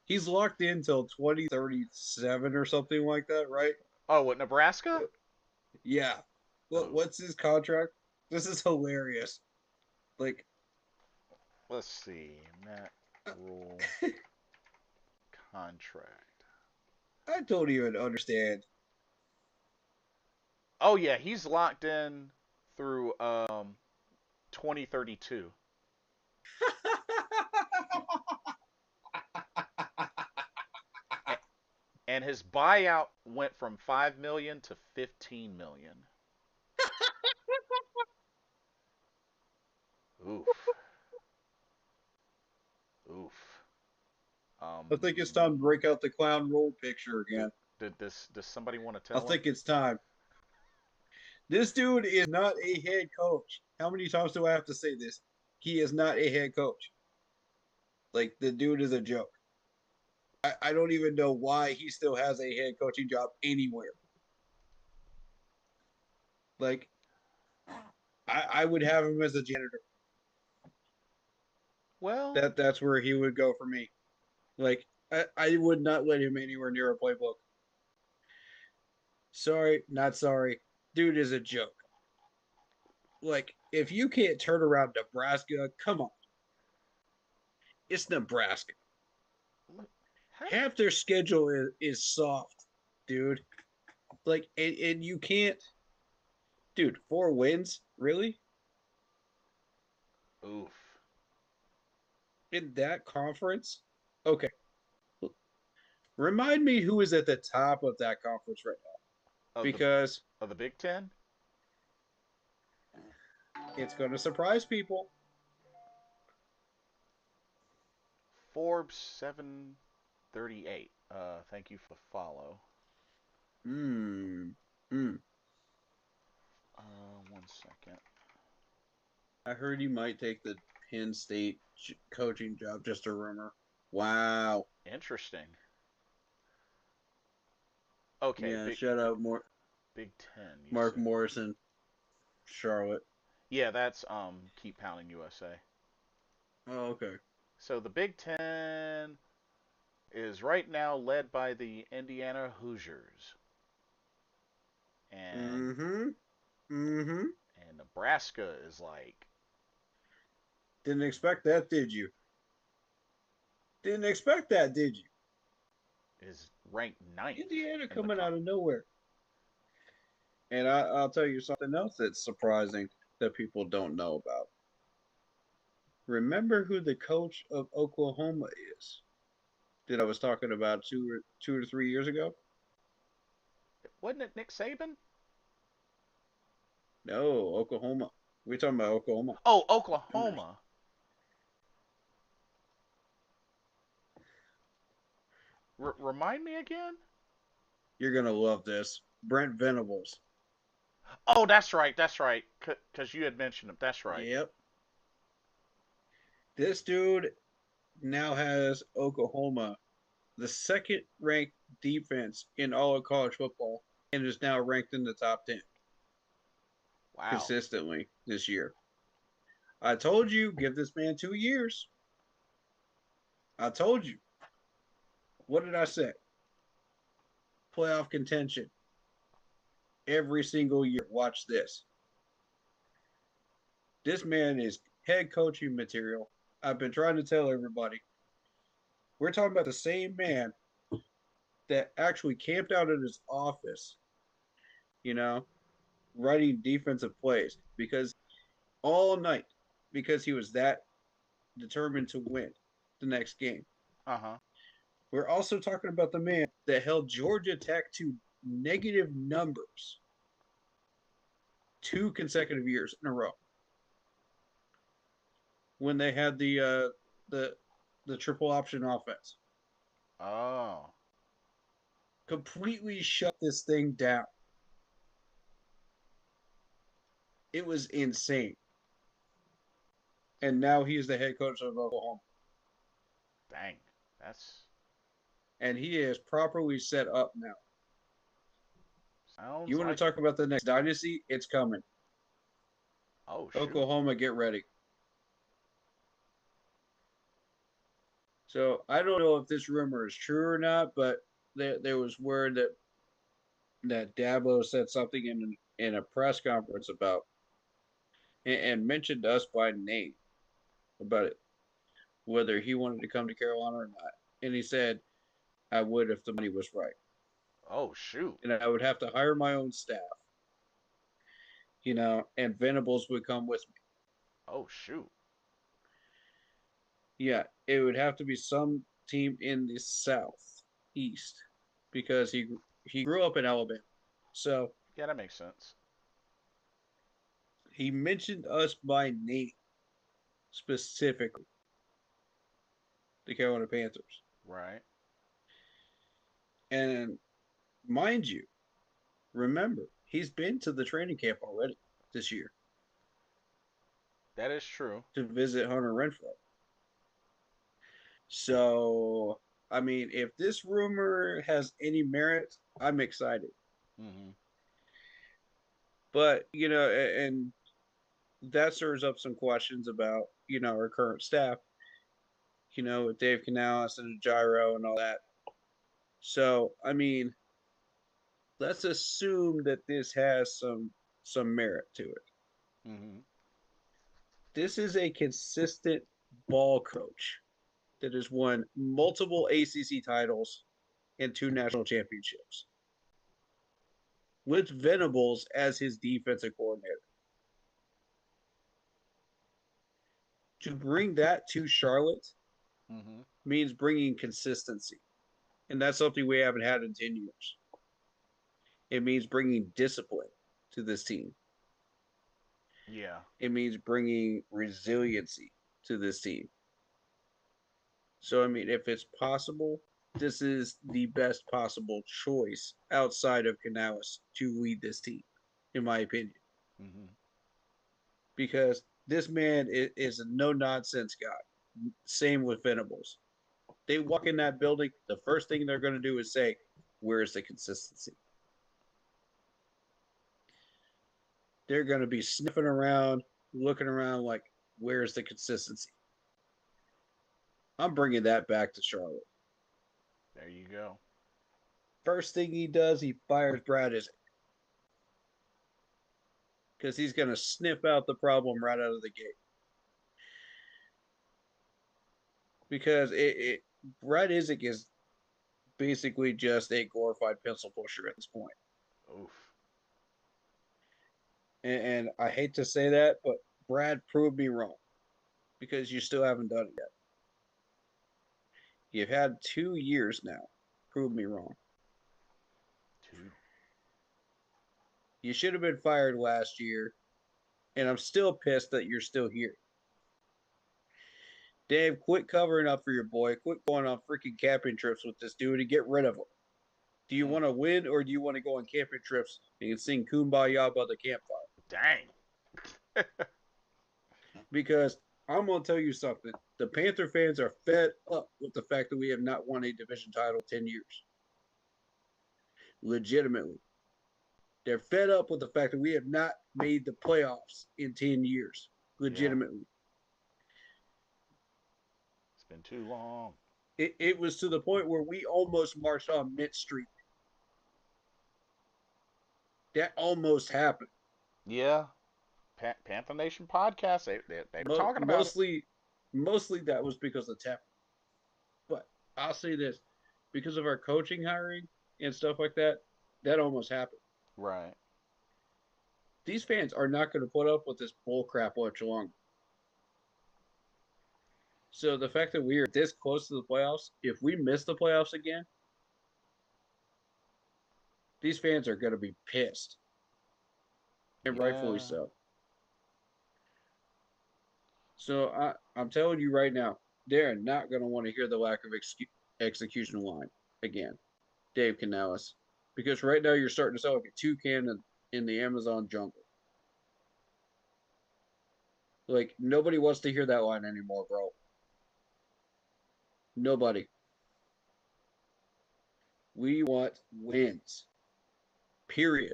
He's locked in till 2037 or something like that, right? Oh, what, Nebraska? Yeah. Oh, What's his contract? This is hilarious. Like, let's see. Matt Rule contract. I don't even understand. Oh yeah, he's locked in through 2032. And his buyout went from 5 million to 15 million. Oof. Oof. I think it's time to break out the clown roll picture Did, again. does somebody want to I tell him? think it's time. This dude is not a head coach. How many times do I have to say this? He is not a head coach. Like, the dude is a joke. I don't even know why he still has a head coaching job anywhere. Like, I would have him as a janitor. Well, That's where he would go for me. Like, I would not let him anywhere near a playbook. Sorry, not sorry. Dude is a joke. Like, if you can't turn around Nebraska, come on. It's Nebraska. how, Half their schedule is soft, dude. Like, and you can't, dude. 4 wins, really, oof. in that conference? Okay, remind me who is at the top of that conference right now, Of the because of the Big Ten? it's going to surprise people. Forbes 738. Thank you for the follow. Hmm. Hmm. 1 second. I heard he might take the Penn State coaching job. Just a rumor. Wow. Interesting. Okay, Yeah. Shout out Big Ten. You Mark said. Morrison, Charlotte. Yeah, that's Keep Pounding USA. Oh, okay. So the Big Ten is right now led by the Indiana Hoosiers, and Mm-hmm. Mm-hmm. Nebraska is like Didn't expect that, did you? Didn't expect that, did you? is ranked ninth Indiana in the coming out of nowhere. And I'll tell you something else that's surprising that people don't know about. Remember who the coach of Oklahoma is? That I was talking about 2 or 3 years ago? Wasn't it Nick Saban? No, Oklahoma. We're talking about Oklahoma. Oh, Sooners. Oklahoma. Remind me again. You're gonna love this. Brent Venables. Oh, that's right. That's right. Because you had mentioned him. That's right. Yep. This dude now has Oklahoma the second ranked defense in all of college football and is now ranked in the top 10 Wow. consistently this year. I told you, give this man 2 years. I told you. What did I say? Playoff contention every single year. Watch this. This man is head coaching material. I've been trying to tell everybody. We're talking about the same man that actually camped out at his office, you know, writing defensive plays because all night because he was that determined to win the next game. Uh huh. We're also talking about the man that held Georgia Tech to negative numbers 2 consecutive years in a row when they had the the triple option offense. Oh, Completely shut this thing down. It was insane. And now he's the head coach of Oklahoma. dang. That's And he is properly set up now. sounds You want to like. talk about the next dynasty? It's coming. Oh shoot. Oklahoma, get ready. So I don't know if this rumor is true or not, but there was word that Dabo said something in a press conference about and mentioned us by name about it, whether he wanted to come to Carolina or not. And he said, I would if the money was right. Oh shoot. And I would have to hire my own staff, and Venables would come with me. Oh shoot. Yeah, it would have to be some team in the South East because he grew up in Alabama. So Yeah, that makes sense. he mentioned us by name specifically, the Carolina Panthers. Right. And mind you, remember, he's been to the training camp already this year That is true. to visit Hunter Renfro. So, I mean, if this rumor has any merit, I'm excited. Mm-hmm. But, and that stirs up some questions about, our current staff, with Dave Canales and Gyro and all that. So, I mean, let's assume that this has some merit to it. Mm-hmm. This is a consistent ball coach that has won multiple ACC titles and 2 national championships with Venables as his defensive coordinator. To bring that to Charlotte Mm-hmm. means bringing consistency, and that's something we haven't had in 10 years. It means bringing discipline to this team. Yeah. It means bringing resiliency to this team. So, I mean, if it's possible, this is the best possible choice outside of Canales to lead this team, in my opinion. Mm-hmm. Because this man is a no nonsense guy. Same with Venables. They walk in that building, the first thing they're going to do is say, where's the consistency? They're going to be sniffing around, looking around like, where's the consistency? I'm bringing that back to Charlotte. There you go. First thing he does, he fires Brad Isaac because he's going to sniff out the problem right out of the gate. Because Brad Isaac is basically just a glorified pencil pusher at this point. Oof. And I hate to say that, but Brad proved me wrong because you still haven't done it yet. You've had 2 years now. Prove me wrong. Two. You should have been fired last year, and I'm still pissed that you're still here. Dave, quit covering up for your boy. Quit going on freaking camping trips with this dude and get rid of him. Do you Mm. want to win or do you want to go on camping trips and sing Kumbaya by the campfire? Dang. Because I'm going to tell you something. The Panther fans are fed up with the fact that we have not won a division title in 10 years. Legitimately. They're fed up with the fact that we have not made the playoffs in 10 years. Yeah. Legitimately. It's been too long. It was to the point where we almost marched on Mint Street. That almost happened. Yeah. Panther Nation podcast. They were talking about it. Mostly that was because of Tepper. But I'll say this, because of our coaching hiring and stuff like that, that almost happened. Right. These fans are not going to put up with this bull crap much longer. So the fact that we are this close to the playoffs, if we miss the playoffs again, these fans are going to be pissed, and rightfully Yeah. so. So I'm telling you right now, they're not going to want to hear the lack of execution line again, Dave Canales, because right now you're starting to sound like a toucan in the Amazon jungle. Like nobody wants to hear that line anymore, bro. Nobody. We want wins. Period.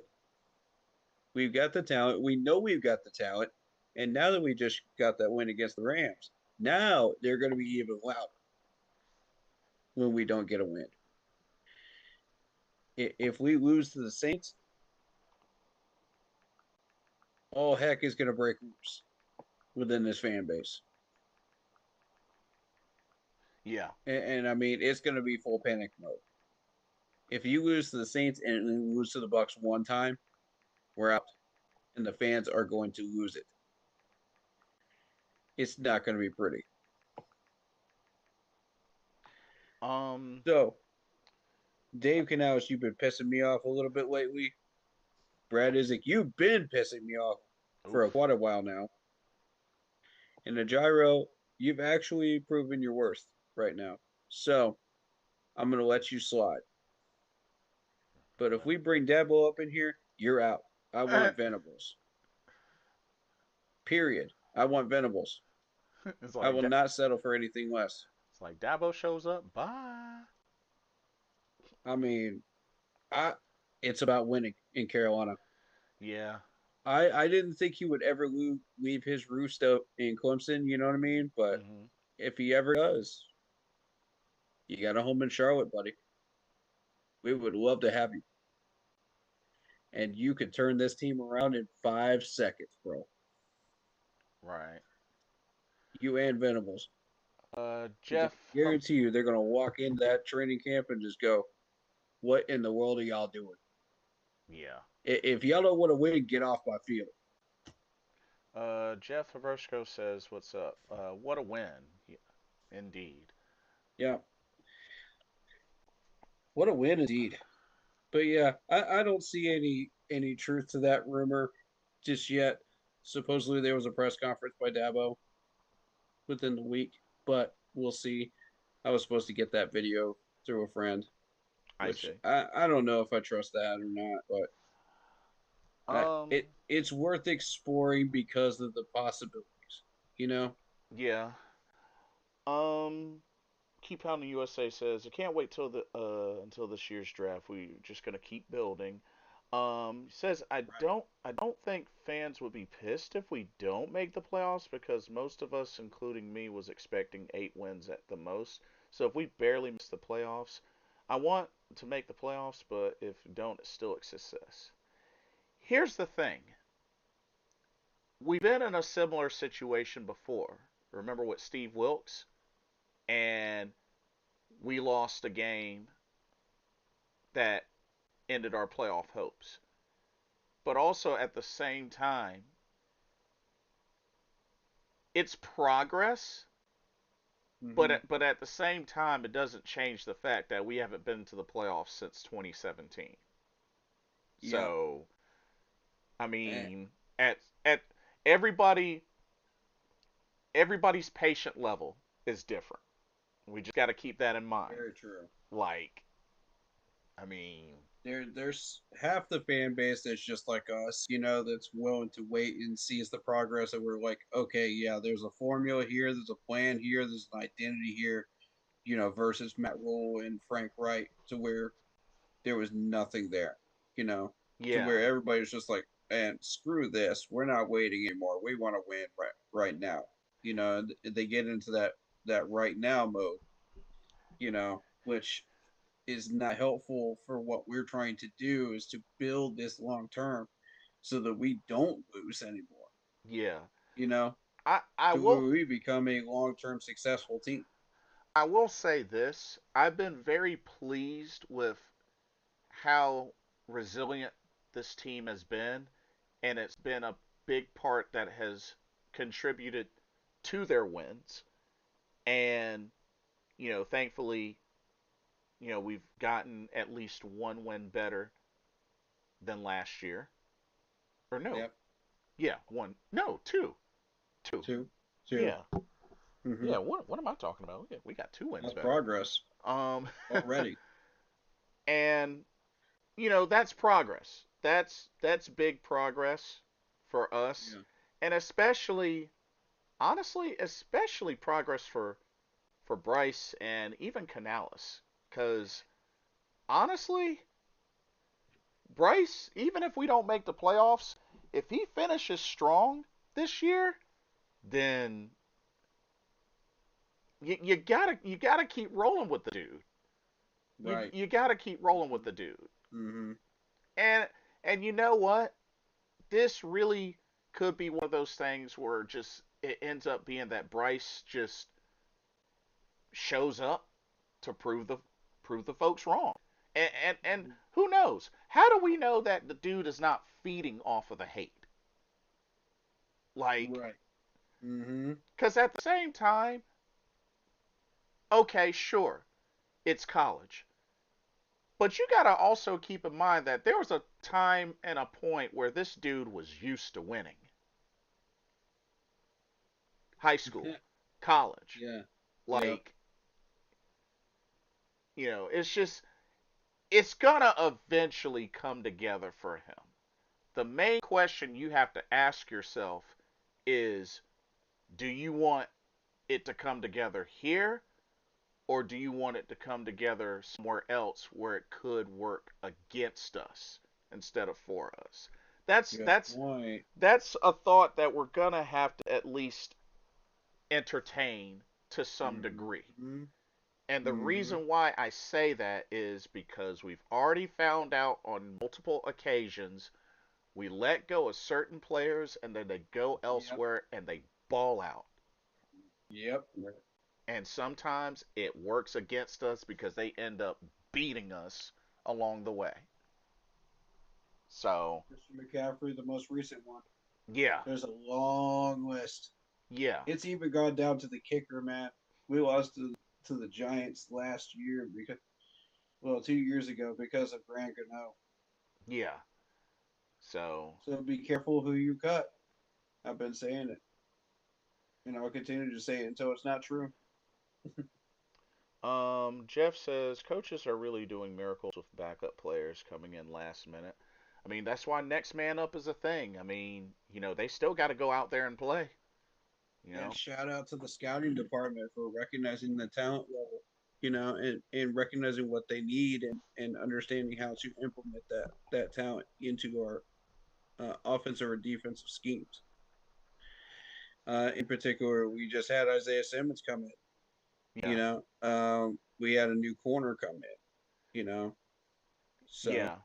We've got the talent. We know we've got the talent. And now that we just got that win against the Rams, now they're going to be even louder when we don't get a win. If we lose to the Saints, all heck is going to break loose within this fan base. Yeah. And I mean, it's going to be full panic mode. If you lose to the Saints and lose to the Bucks one time, we're out, and the fans are going to lose it. It's not going to be pretty. Um. So, Dave Canales, you've been pissing me off a little bit lately. Brad Isaac, you've been pissing me off for Oof. quite a while now. And the gyro, you've actually proven your worth right now. So, I'm going to let you slide. But if we bring Dabo up in here, you're out. I want Venables. Period. I want Venables. it's I like will Da- not settle for anything less. it's like Dabo shows up. Bye. I mean, I it's about winning in Carolina. Yeah. I didn't think he would ever leave his roost up in Clemson, you know what I mean? But Hmm. if he ever does, you got a home in Charlotte, buddy. We would love to have you. And you could turn this team around in 5 seconds, bro. Right. You and Venables. Because I Jeff. can guarantee you they're going to walk into that training camp and just go, what in the world are y'all doing? Yeah. If y'all don't want to win, get off my field. Jeff Havershko says, "What's up? What a win, yeah, indeed." Yeah. What a win indeed. But yeah, I don't see any truth to that rumor just yet. Supposedly there was a press conference by Dabo within the week, but we'll see. I was supposed to get that video through a friend, I which see. I don't know if I trust that or not, but it's worth exploring because of the possibilities, you know? Yeah. Um, Keep Pounding USA says, "I can't wait till the until this year's draft. We're just gonna keep building." Says, Right. I don't think fans would be pissed if we don't make the playoffs because most of us, including me, was expecting 8 wins at the most. So if we barely miss the playoffs, I want to make the playoffs, but if we don't, it's still a success. Here's the thing: we've been in a similar situation before. Remember with Steve Wilkes, and we lost a game that ended our playoff hopes. But also at the same time, it's progress, Mm-hmm. but at the same time, it doesn't change the fact that we haven't been to the playoffs since 2017. Yeah. So, I Eh, mean, at everybody everybody's patient level is different. We just got to keep that in mind. very true. Like, I mean, There's half the fan base that's just like us, that's willing to wait and sees the progress. And we're like, okay, yeah, there's a formula here, there's a plan here, there's an identity here, versus Matt Rule and Frank Wright, to where there was nothing there, you know, to yeah, where everybody's just like, and screw this, we're not waiting anymore. We want to win right now. And they get into that right now mode, which is not helpful for what we're trying to do is to build this long term so that we don't lose anymore, yeah. you know, I to where will we become a long term successful team. I will say this. I've been very pleased with how resilient this team has been and it's been a big part that has contributed to their wins. And thankfully, we've gotten at least one win better than last year. Or no, Yep. yeah, one, no, two, two, Two. Two. yeah, Mm-hmm. yeah. What am I talking about? We got two wins That's better. progress Um, already. and that's progress. That's big progress for us, Yeah. and especially, honestly, especially progress for Bryce and even Canales, because honestly, Bryce, even if we don't make the playoffs, if he finishes strong this year, then you gotta keep rolling with the dude. You Right. you gotta keep rolling with the dude. Mm-hmm. And you know what? This really could be one of those things where just it ends up being that Bryce just shows up to prove the folks wrong. And who knows? How do we know that the dude is not feeding off of the hate? Like, Right. Mm-hmm. because at the same time, okay, sure, it's college. But you got to also keep in mind that there was a time and a point where this dude was used to winning. High school, college. Yeah. Yep. Like, it's just, it's going to eventually come together for him. The main question you have to ask yourself is, do you want it to come together here, or do you want it to come together somewhere else where it could work against us instead of for us? That's Good that's point. that's a thought that we're gonna have to at least entertain to some degree. Mm-hmm. And the Mm-hmm. reason why I say that is because we've already found out on multiple occasions we let go of certain players and then they go Yep. elsewhere and they ball out. Yep. And sometimes it works against us because they end up beating us along the way. So, Christian McCaffrey, the most recent one. yeah, There's a long list. yeah, It's even gone down to the kicker, man. We lost to the Giants last year because, well, 2 years ago because of Grant Gano. yeah. So, So be careful who you cut. I've been saying it, and I'll continue to say it until it's not true. Jeff says coaches are really doing miracles with backup players coming in last minute. I mean, that's why next man up is a thing. I mean, they still got to go out there and play, you And know. shout out to the scouting department for recognizing the talent level, and recognizing what they need and understanding how to implement that talent into our offensive or defensive schemes. In particular, we just had Isaiah Simmons come in. Yeah, We had a new corner come in. You know, so yeah.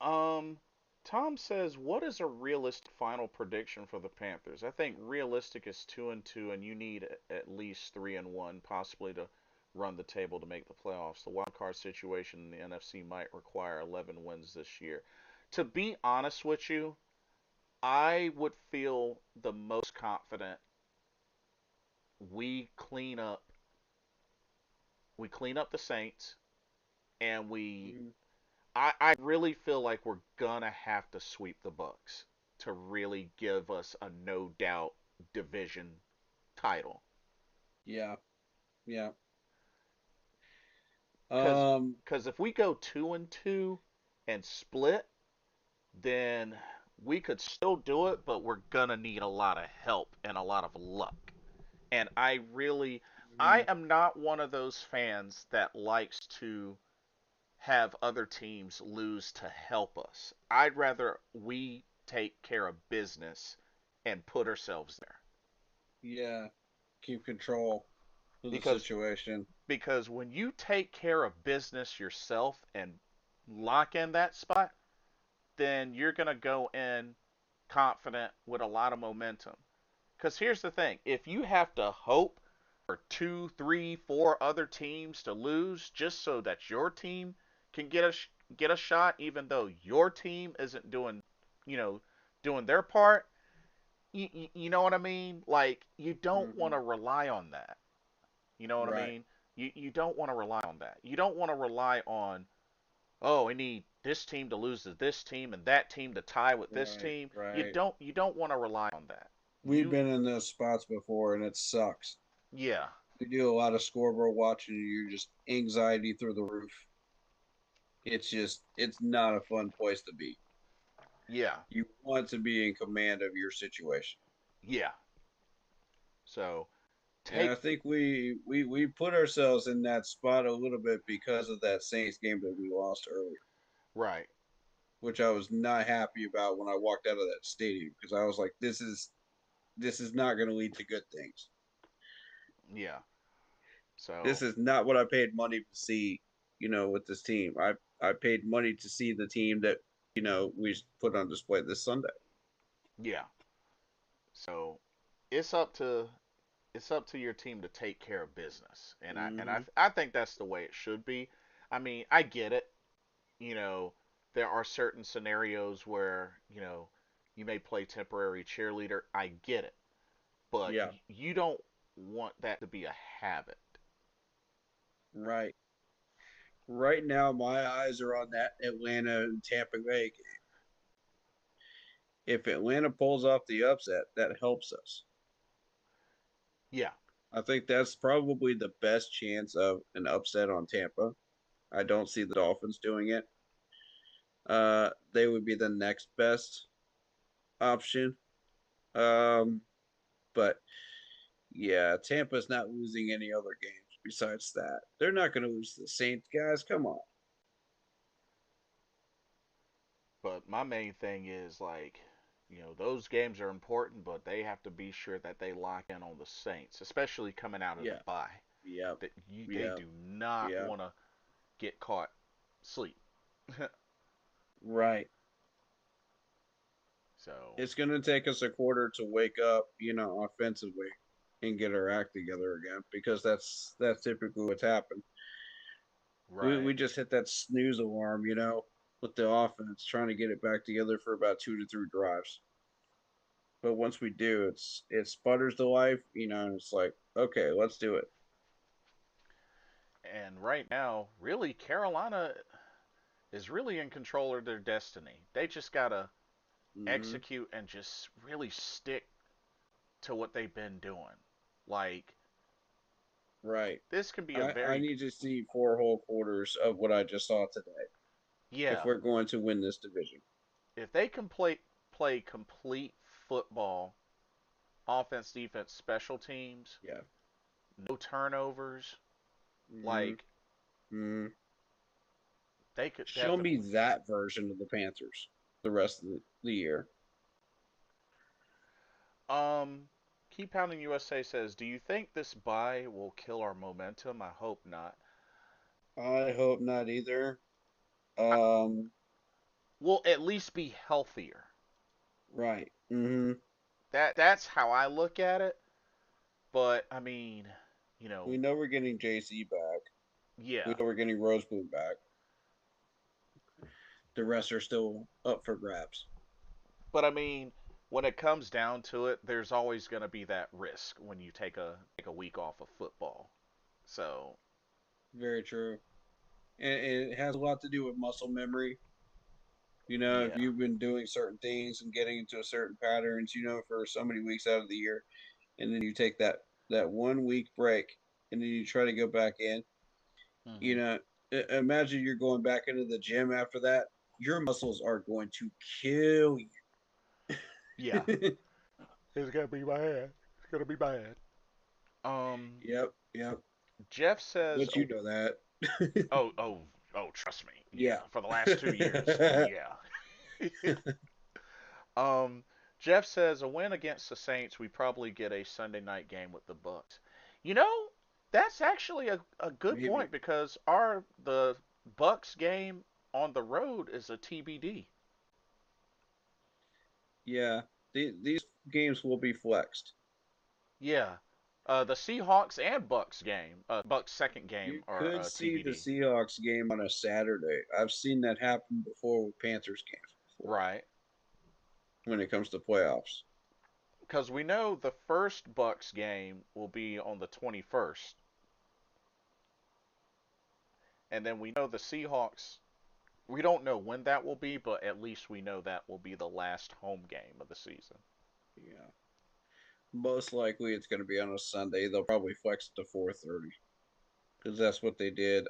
Um, Tom says, "What is a realistic final prediction for the Panthers?" I think realistic is 2-2, and you need at least 3-1, possibly to run the table to make the playoffs. The wild card situation in the NFC might require 11 wins this year. To be honest with you, I would feel the most confident we clean up we clean up the Saints and we mm, I really feel like we're gonna have to sweep the Bucks to really give us a no doubt division title. yeah, yeah. Cause Um, cause if we go 2-2 and split, then we could still do it, but we're gonna need a lot of help and a lot of luck. And I mhm, am not one of those fans that likes to have other teams lose to help us. I'd rather we take care of business and put ourselves there. yeah. Keep control of the Because situation. when you take care of business yourself and lock in that spot, then you're going to go in confident with a lot of momentum. Because here's the thing, if you have to hope for two, three, four other teams to lose just so that your team can get a shot, even though your team isn't doing you know, doing their part. You know what I mean? Like you don't want Hmm. to rely on that. You know what I Right, mean? You don't want to rely on that. You don't want to rely on, oh, I need this team to lose to this team and that team to tie with this right, team. right. You don't want to rely on that. We've You been in those spots before, and it sucks. Yeah. You do a lot of scoreboard watching, and you're just anxiety through the roof. It's not a fun place to be. Yeah. You want to be in command of your situation. Yeah. So And I take think we put ourselves in that spot a little bit because of that Saints game that we lost earlier, right. which I was not happy about when I walked out of that stadium because I was like, this is not going to lead to good things. Yeah. This So is not what I paid money to see, with this team. I paid money to see the team that, we put on display this Sunday. yeah. So it's up to it's up to your team to take care of business, and Hmm. I think that's the way it should be. I mean, I get it. You know, there are certain scenarios where you may play temporary cheerleader. I get it, but Yeah, you don't want that to be a habit. right. Right now, my eyes are on that Atlanta and Tampa Bay game. If Atlanta pulls off the upset, that helps us. Yeah. I think that's probably the best chance of an upset on Tampa. I don't see the Dolphins doing it. They would be the next best option. Um, but yeah, Tampa's not losing any other games besides that. They're not going to lose to the Saints, guys. Come on. But my main thing is like, those games are important, but they have to be sure that they lock in on the Saints, especially coming out of the Yeah. bye. Yep. They Yep. do not Yep. want to get caught sleep. Right. So It's going to take us a quarter to wake up, offensively and get our act together again because that's typically what's happened. We right, just hit that snooze alarm, with the offense, trying to get it back together for about 2 to 3 drives. But once we do, it sputters to life, and it's like, okay, let's do it. and right now, really, Carolina is really in control of their destiny. They just gotta Hmm. execute and just really stick to what they've been doing. Like Right. this can be a I very need to see 4 whole quarters of what I just saw today if yeah. we're going to win this division. If they can play complete football, offense, defense, special teams, Yeah. no turnovers, Hmm. like Hmm. they could Show me definitely. that version of the Panthers the rest of the year. Um, Keep Pounding USA says, "Do you think this buy will kill our momentum? I hope not. I hope not either. I, Um, we'll at least be healthier. right. Hmm. That's how I look at it. But I mean, you We know, know we're getting JC back. We yeah. know we're getting Rosebloom back. The rest are still up for grabs. But I mean, when it comes down to it, there's always going to be that risk when you take a week off of football. So Very true. And it has a lot to do with muscle memory. If yeah, you've been doing certain things and getting into a certain patterns, for so many weeks out of the year, and then you take that 1 week break, and then you try to go back in. You hmm know, imagine you're going back into the gym after that. Your muscles are going to kill yeah, you. it's gonna be bad. It's gonna be bad. Um, Yep, yep. Jeff says, But you know that. oh, oh, oh, trust me, yeah, Yeah. for the last 2 years, yeah. um, Jeff says a win against the Saints, we probably get a Sunday night game with the Bucks. You know, that's actually a good Maybe. point because the Bucks game on the road is a TBD. Yeah. These games will be flexed. Yeah. The Seahawks and Bucks game, Bucks second game You are could see the TBD. Seahawks game on a Saturday. I've seen that happen before with Panthers games before. Right. when it comes to playoffs. Because we know the first Bucks game will be on the 21st, and then we know the Seahawks. We don't know when that will be, but at least we know that will be the last home game of the season. Yeah, most likely it's going to be on a Sunday. They'll probably flex it to 4:30 because that's what they did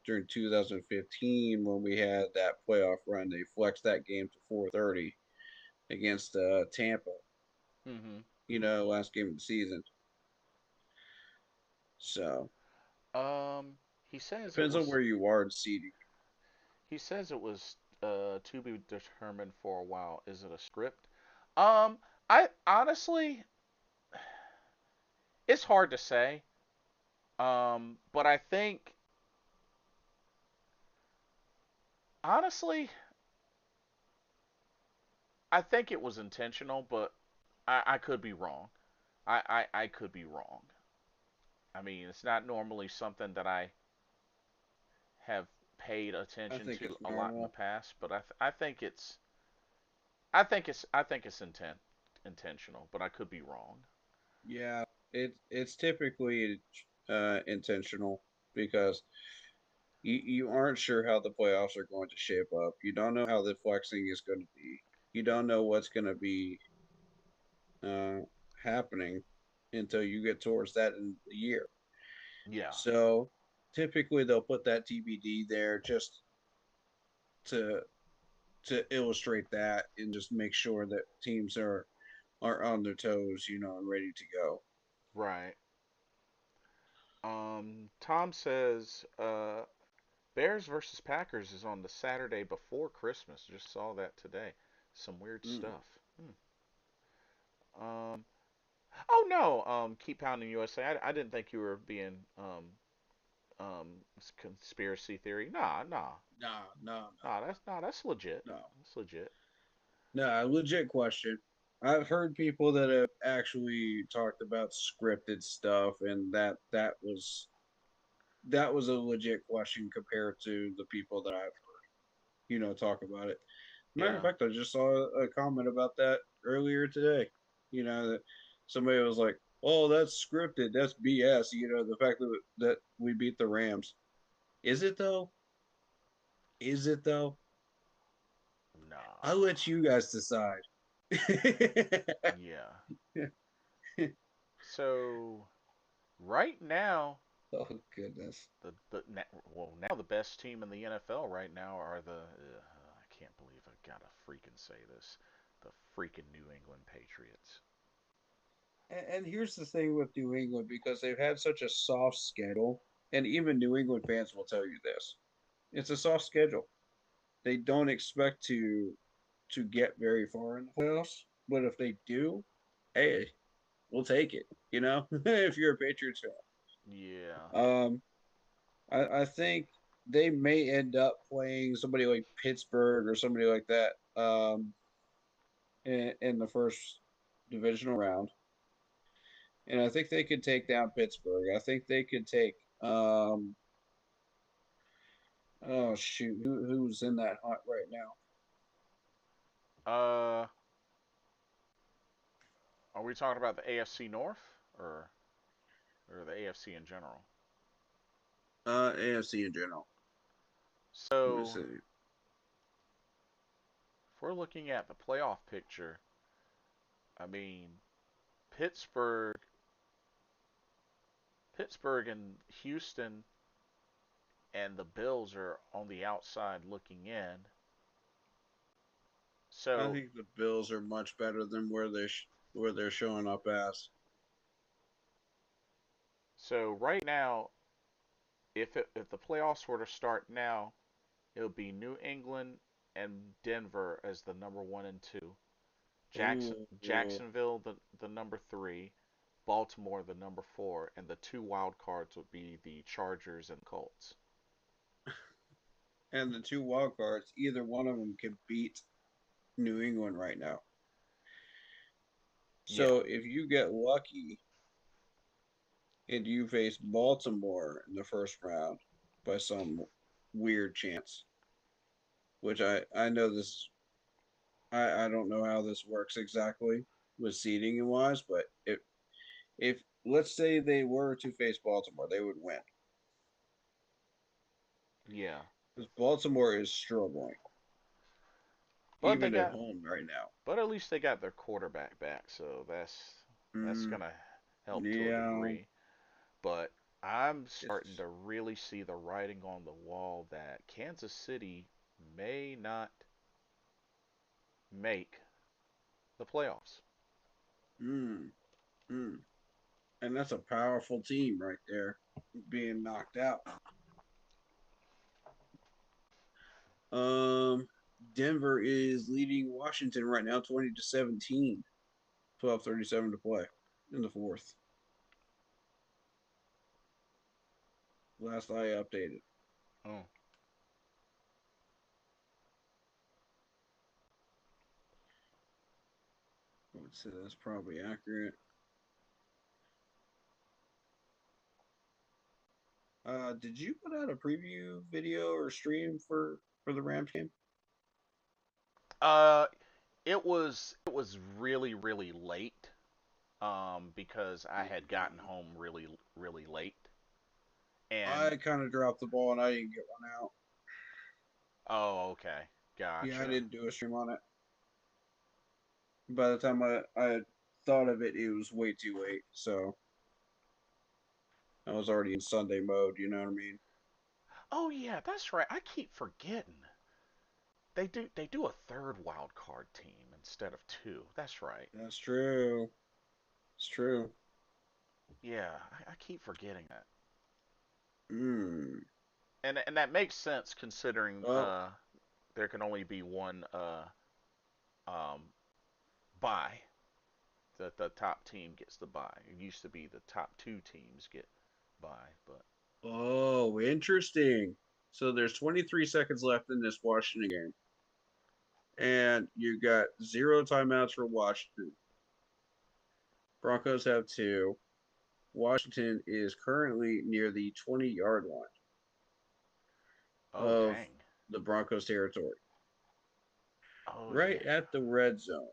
during 2015 when we had that playoff run. They flexed that game to 4:30 against Tampa. Mm-hmm. Last game of the season. So Um, he says it depends on was. where you are in seeding. He says it was to be determined for a while. Is it a script? I honestly, it's hard to say. But I think honestly, I think it was intentional, but I could be wrong. I could be wrong. I mean, it's not normally something that I have paid I attention think to it's a lot in the normal. past, but I think it's intentional, but I could be wrong. Yeah, it's typically intentional because you aren't sure how the playoffs are going to shape up. You don't know how the flexing is going to be. You don't know what's going to be uh, happening until you get towards that in the year. Yeah, So typically they'll put that TBD there just to to illustrate that and just make sure that teams are on their toes, and ready to go. right. Tom says Bears versus Packers is on the Saturday before Christmas. Just saw that today. Some weird Mm. stuff. Um, oh no. Keep pounding USA. I didn't think you were being um conspiracy theory. Nah. No, no, That's legit. no, no. That's legit. No, legit question. I've heard people that have actually talked about scripted stuff, and that was a legit question compared to the people that I've heard, talk about it. Matter of Yeah. fact, I just saw a comment about that earlier today. That somebody was like, "Oh, that's scripted. That's BS." The fact that we beat the Rams. Is it though? Is it though? I'll Nah. let you guys decide. Yeah. So right now, Oh goodness. well now the best team in the NFL right now are I can't believe I gotta freaking say this, the freaking New England Patriots. And here's the thing with New England because they've had such a soft schedule, and even New England fans will tell you this. It's a soft schedule. They don't expect to get very far in the playoffs, but if they do, hey, we'll take it. If you're a Patriots Yeah. fan. I think they may end up playing somebody like Pittsburgh or somebody like that in the first divisional round. And I think they could take down Pittsburgh. I think they could take oh shoot, who's in that hunt right now? Uh, are we talking about the AFC North or the AFC in general? AFC in general. Let me So see. if we're looking at the playoff picture, I mean Pittsburgh, Pittsburgh and Houston and the Bills are on the outside looking in. I So think the Bills are much better than where they're showing up as. so right now, if the playoffs were to start now, it would be New England and Denver as the number 1 and 2. Ooh, Jacksonville the number 3, Baltimore the number 4, and the two wild cards would be the Chargers and Colts. and the two wild cards, either one of them could beat New England right now. Yeah, So if you get lucky and you face Baltimore in the first round by some weird chance, which I know this I don't know how this works exactly with seeding and wise, but if let's say they were to face Baltimore, they would win Yeah, because Baltimore is struggling but they even at got, home right now. but at least they got their quarterback back, so that's Mm, gonna help to a yeah, degree. But I'm starting it's to really see the writing on the wall that Kansas City may not make the playoffs. mm, mm. And that's a powerful team right there being knocked out. Um, Denver is leading Washington right now, 20-17. 12:37 to play in the fourth. Last I updated. Oh, I would say that's probably accurate. Did you put out a preview video or stream for the Rams game? uh, it was really late, because I had gotten Mm, home really late, and I kind of dropped the ball and I didn't get one out. oh, okay, Yeah, I gotcha. didn't do a stream on it. By the time I had thought of it, it was way too late. So I was already in Sunday mode. You know what I mean? Oh yeah, that's right. I keep forgetting. They do a third wild card team instead of two. That's right. That's true. It's true. Yeah, I keep forgetting that. Hmm. And that makes sense considering Well, there can only be one um bye. The top team gets the bye. It used to be the top two teams get bye, but oh, interesting. So there's 23 seconds left in this Washington game, and you got zero timeouts for Washington. Broncos have two. Washington is currently near the 20-yard line oh of dang. the Broncos territory, Oh right yeah. at the red zone.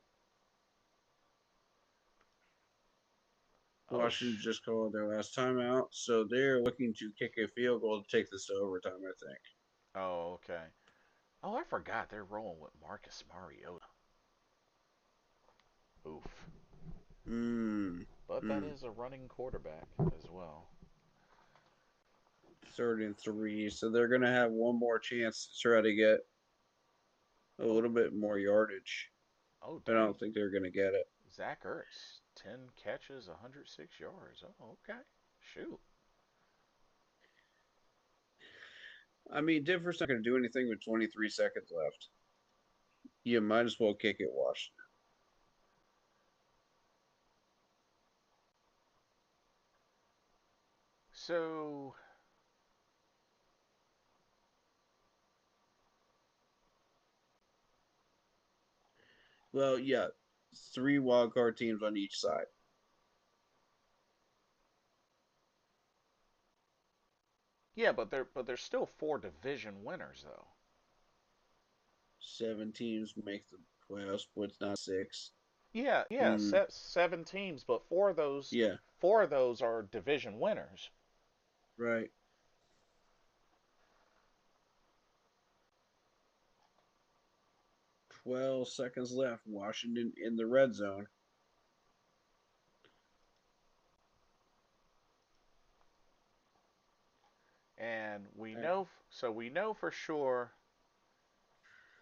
Oh Washington just called their last timeout, so they're looking to kick a field goal to take this to overtime, I think. oh okay. Oh, I forgot they're rolling with Marcus Mariota. Oof. Hmm. But that Hmm. is a running quarterback as well. 3rd and 3, so they're gonna have one more chance to try to get a Oh, little bit more yardage. oh I don't dang. think they're gonna get it. Zach Ertz, 10 catches, 106 yards. Oh, okay. Shoot. I mean, Denver's not gonna do anything with 23 seconds left. You might as well kick it, Washington. So, Well, yeah, 3 wild card teams on each side. yeah, but there's still four division winners though. 7 teams make the playoffs, but it's not six. Yeah, yeah, Mm, seven teams, but yeah, four of those are division winners. right. 12 seconds left. Washington in the red zone. And Eh, we know for sure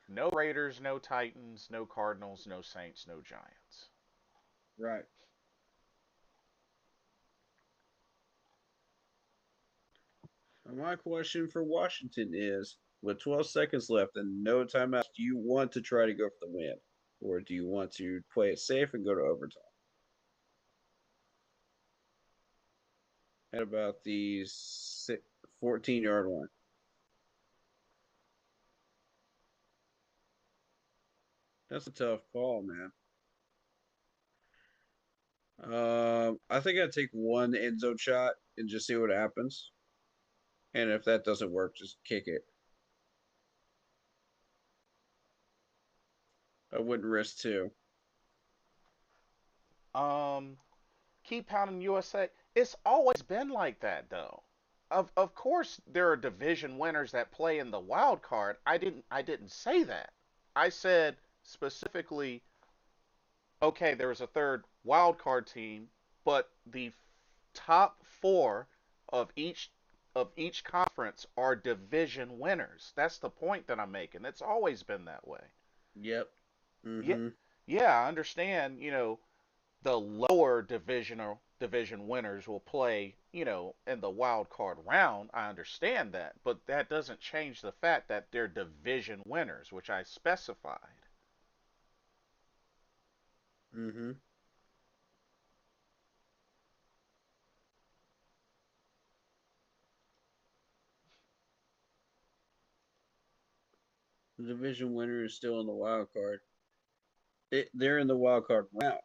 no Raiders, no Titans, no Cardinals, no Saints, no Giants. right. My question for Washington is, with 12 seconds left and no timeouts, do you want to try to go for the win? Or do you want to play it safe and go to overtime? At about the 14-yard line. That's a tough call, man. I think I'd take one end zone shot and just see what happens. And if that doesn't work, just kick it. I wouldn't risk two. Um, keep pounding USA. It's always been like that though. Of course there are division winners that play in the wild card. I didn't say that. I said specifically, okay, there was a third wild card team, but the top four of each conference are division winners. That's the point that I'm making. It's always been that way. Yep. Yeah, Mm-hmm. yeah, I understand. The lower division winners will play, in the wild card round. I understand that, but that doesn't change the fact that they're division winners, which I specified. Mm-hmm. The division winner is still in the wild card. They're in the wild card round.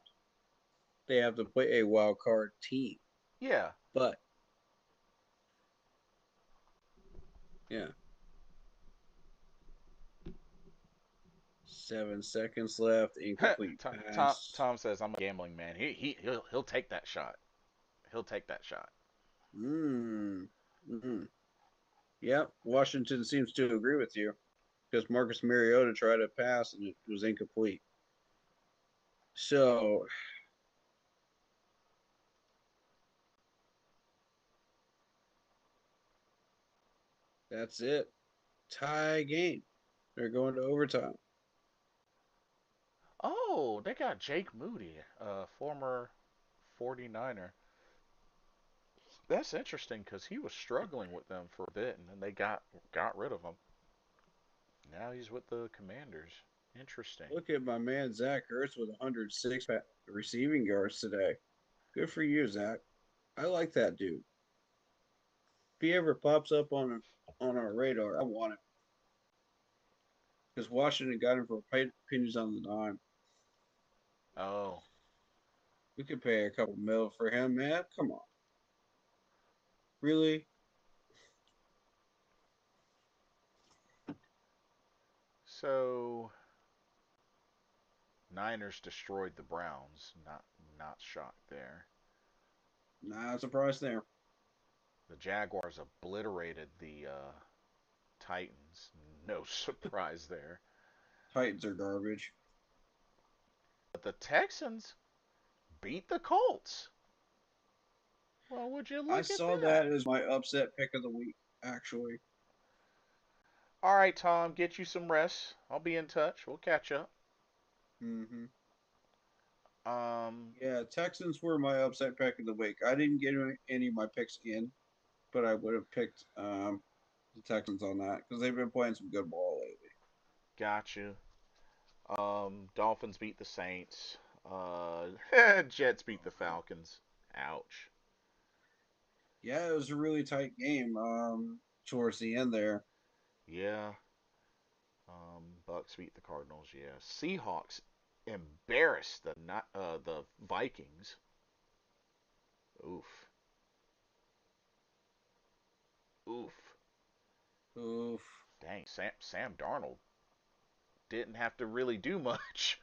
They have to play a wild card team. Yeah. But yeah, 7 seconds left. Incomplete pass. Tom says I'm a gambling man. He'll take that shot. He'll take that shot. Mm. Mm. Yep. Washington seems to agree with you because Marcus Mariota tried to pass and it was incomplete. So that's it. Tie game. They're going to overtime. Oh, they got Jake Moody, former 49er. That's interesting because he was struggling with them for a bit, and then they got rid of him. Now he's with the Commanders. Interesting. Look at my man Zach Ertz with 106 receiving yards today. Good for you, Zach. I like that dude. If he ever pops up on our radar, I want him because Washington got him for pennies on the dime. Oh, We could pay a couple mil for him, man. Come on, really? so Niners destroyed the Browns. Not shocked there. Not surprised there. The Jaguars obliterated the Titans. No surprise there. Titans are garbage. But the Texans beat the Colts. Well, would you I look at saw that? that as my upset pick of the week, actually. All right, Tom, get you some rest. I'll be in touch. We'll catch up. Hmm. Um, Yeah, Texans were my upset pick of the week. I didn't get any of my picks in, but I would have picked the Texans on that because they've been playing some good ball lately. got you. Dolphins beat the Saints. Jets beat the Falcons. Ouch. Yeah, it was a really tight game towards the end there. Yeah. Bucks beat the Cardinals. Yeah. Seahawks embarrassed the Vikings. Oof. Oof. Oof. Dang. Sam Darnold didn't have to really do much.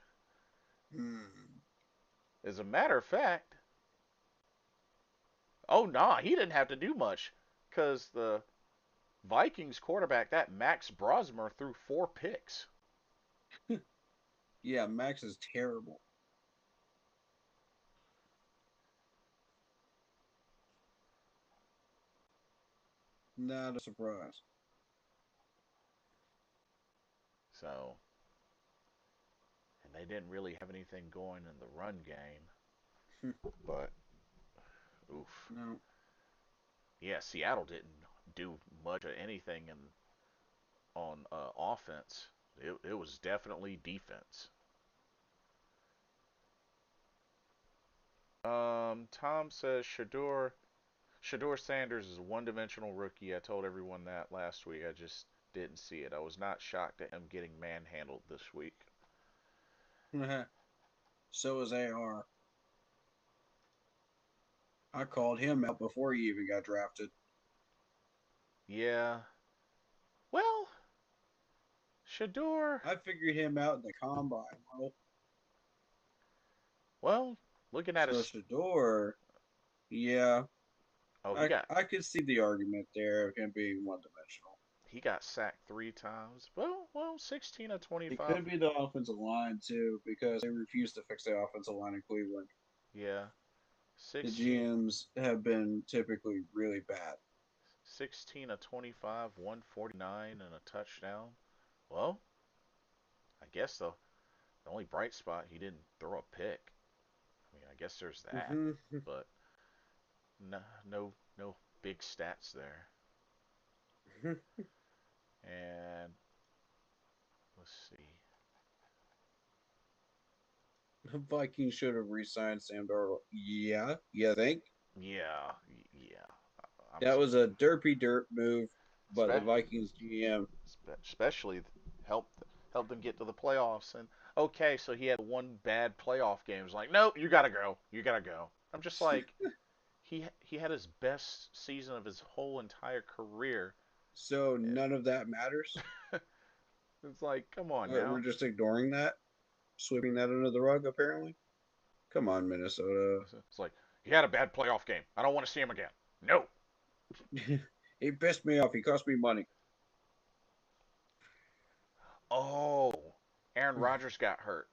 Hmm. As a matter of fact, oh nah, he didn't have to do much, cause the Vikings quarterback, that Max Brosmer, threw 4 picks. Yeah, Max is terrible. Not a surprise. So, and they didn't really have anything going in the run game. But, oof. No. Yeah, Seattle didn't do much of anything on offense. It was definitely defense. Tom says Shador Sanders is a one-dimensional rookie. I told everyone that last week. I just didn't see it. I was not shocked at him getting manhandled this week. So is AR. I called him out before he even got drafted. Yeah. Well, Shador. I figured him out in the combine, bro. Well, looking at So his. Shador, yeah, Oh, I could see the argument there of him being one dimensional. he got sacked 3 times. Well, 16 of It 25. could be the offensive line too, because they refused to fix the offensive line in Cleveland. Yeah, The 16, GMs have been typically really bad. 16 of 25, 149 and a touchdown. Well, I guess the only bright spot he didn't throw a pick. I mean, I guess there's that, Hmm but no big stats there. And let's see. The Vikings should have re-signed Sam Darnold. Yeah, you think Yeah. I'm that was a derpy dirt move, but the spe- Vikings GM. especially helped them get to the playoffs. And okay, so he had one bad playoff game. It was like, nope, you gotta go, you gotta go. I'm just like, he had his best season of his whole entire career. So none of that matters. It's like, come on We're now. just ignoring that, sweeping that under the rug. Apparently, come on, Minnesota. It's like he had a bad playoff game. I don't want to see him again. No. He pissed me off. He cost me money. Oh, Aaron Rodgers got hurt.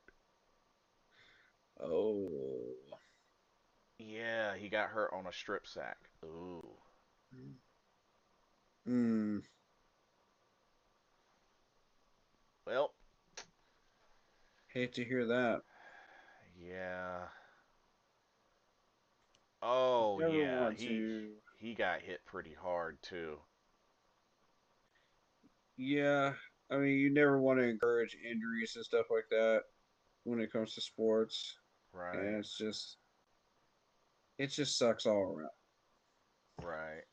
Oh. Yeah, he got hurt on a strip sack. Ooh. Hmm. Well, Hate to hear that. yeah. Oh Never yeah, want to. he got hit pretty hard too. Yeah. I mean, you never want to encourage injuries and stuff like that when it comes to sports, and Right, it just sucks all around. right.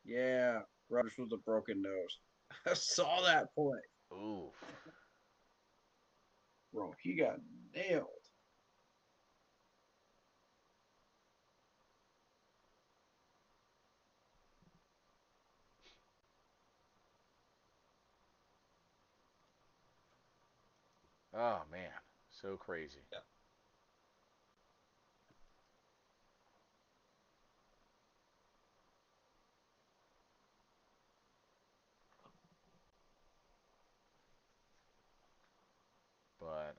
Yeah. Rodgers with a broken nose. I saw that play, Oof. bro. He got nailed. Oh man, so crazy. Yeah. But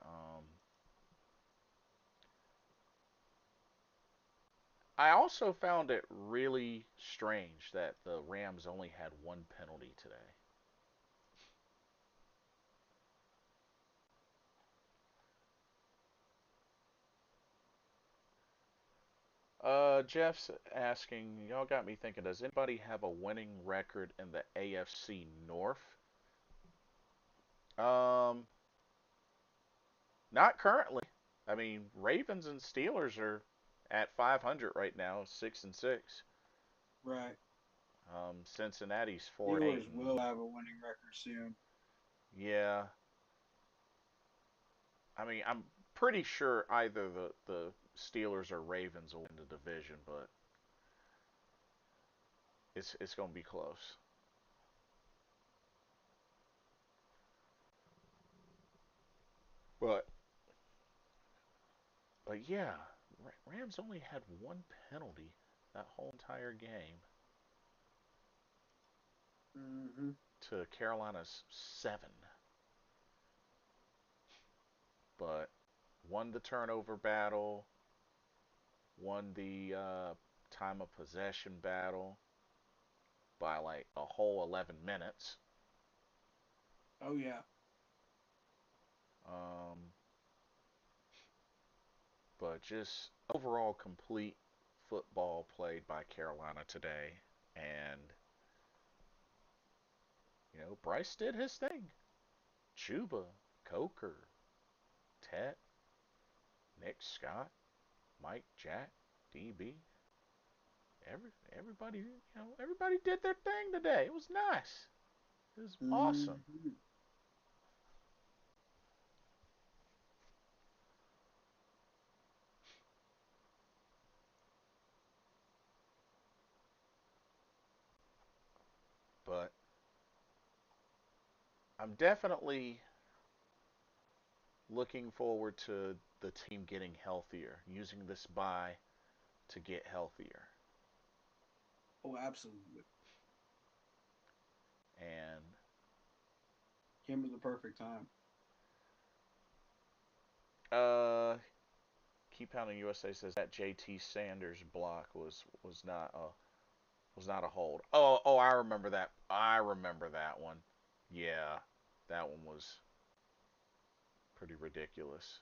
I also found it really strange that the Rams only had one penalty today. Jeff's asking, y'all got me thinking, does anybody have a winning record in the AFC North? Um, Not currently. I mean, Ravens and Steelers are at 500 right now, 6-6. Right. Cincinnati's 4-8, Steelers and will have a winning record soon. yeah, I mean, I'm pretty sure either the Steelers or Ravens will win the division, but it's gonna be close. But but yeah, Rams only had one penalty that whole entire game Hmm to Carolina's 7, but won the turnover battle, won the time of possession battle by like a whole 11 minutes. Oh yeah. Um, but just overall complete football played by Carolina today. And, Bryce did his thing. Chuba, Coker, Tet, Nick Scott, Mike Jack, DB. Everybody did their thing today. It was nice. It was awesome. hmm I'm definitely looking forward to the team getting healthier, using this bye to get healthier. Oh, absolutely. And Came at the perfect time. uh, Keep Pounding USA says that JT Sanders block was not a hold. Oh, I remember that. I remember that one. Yeah, that one was pretty ridiculous.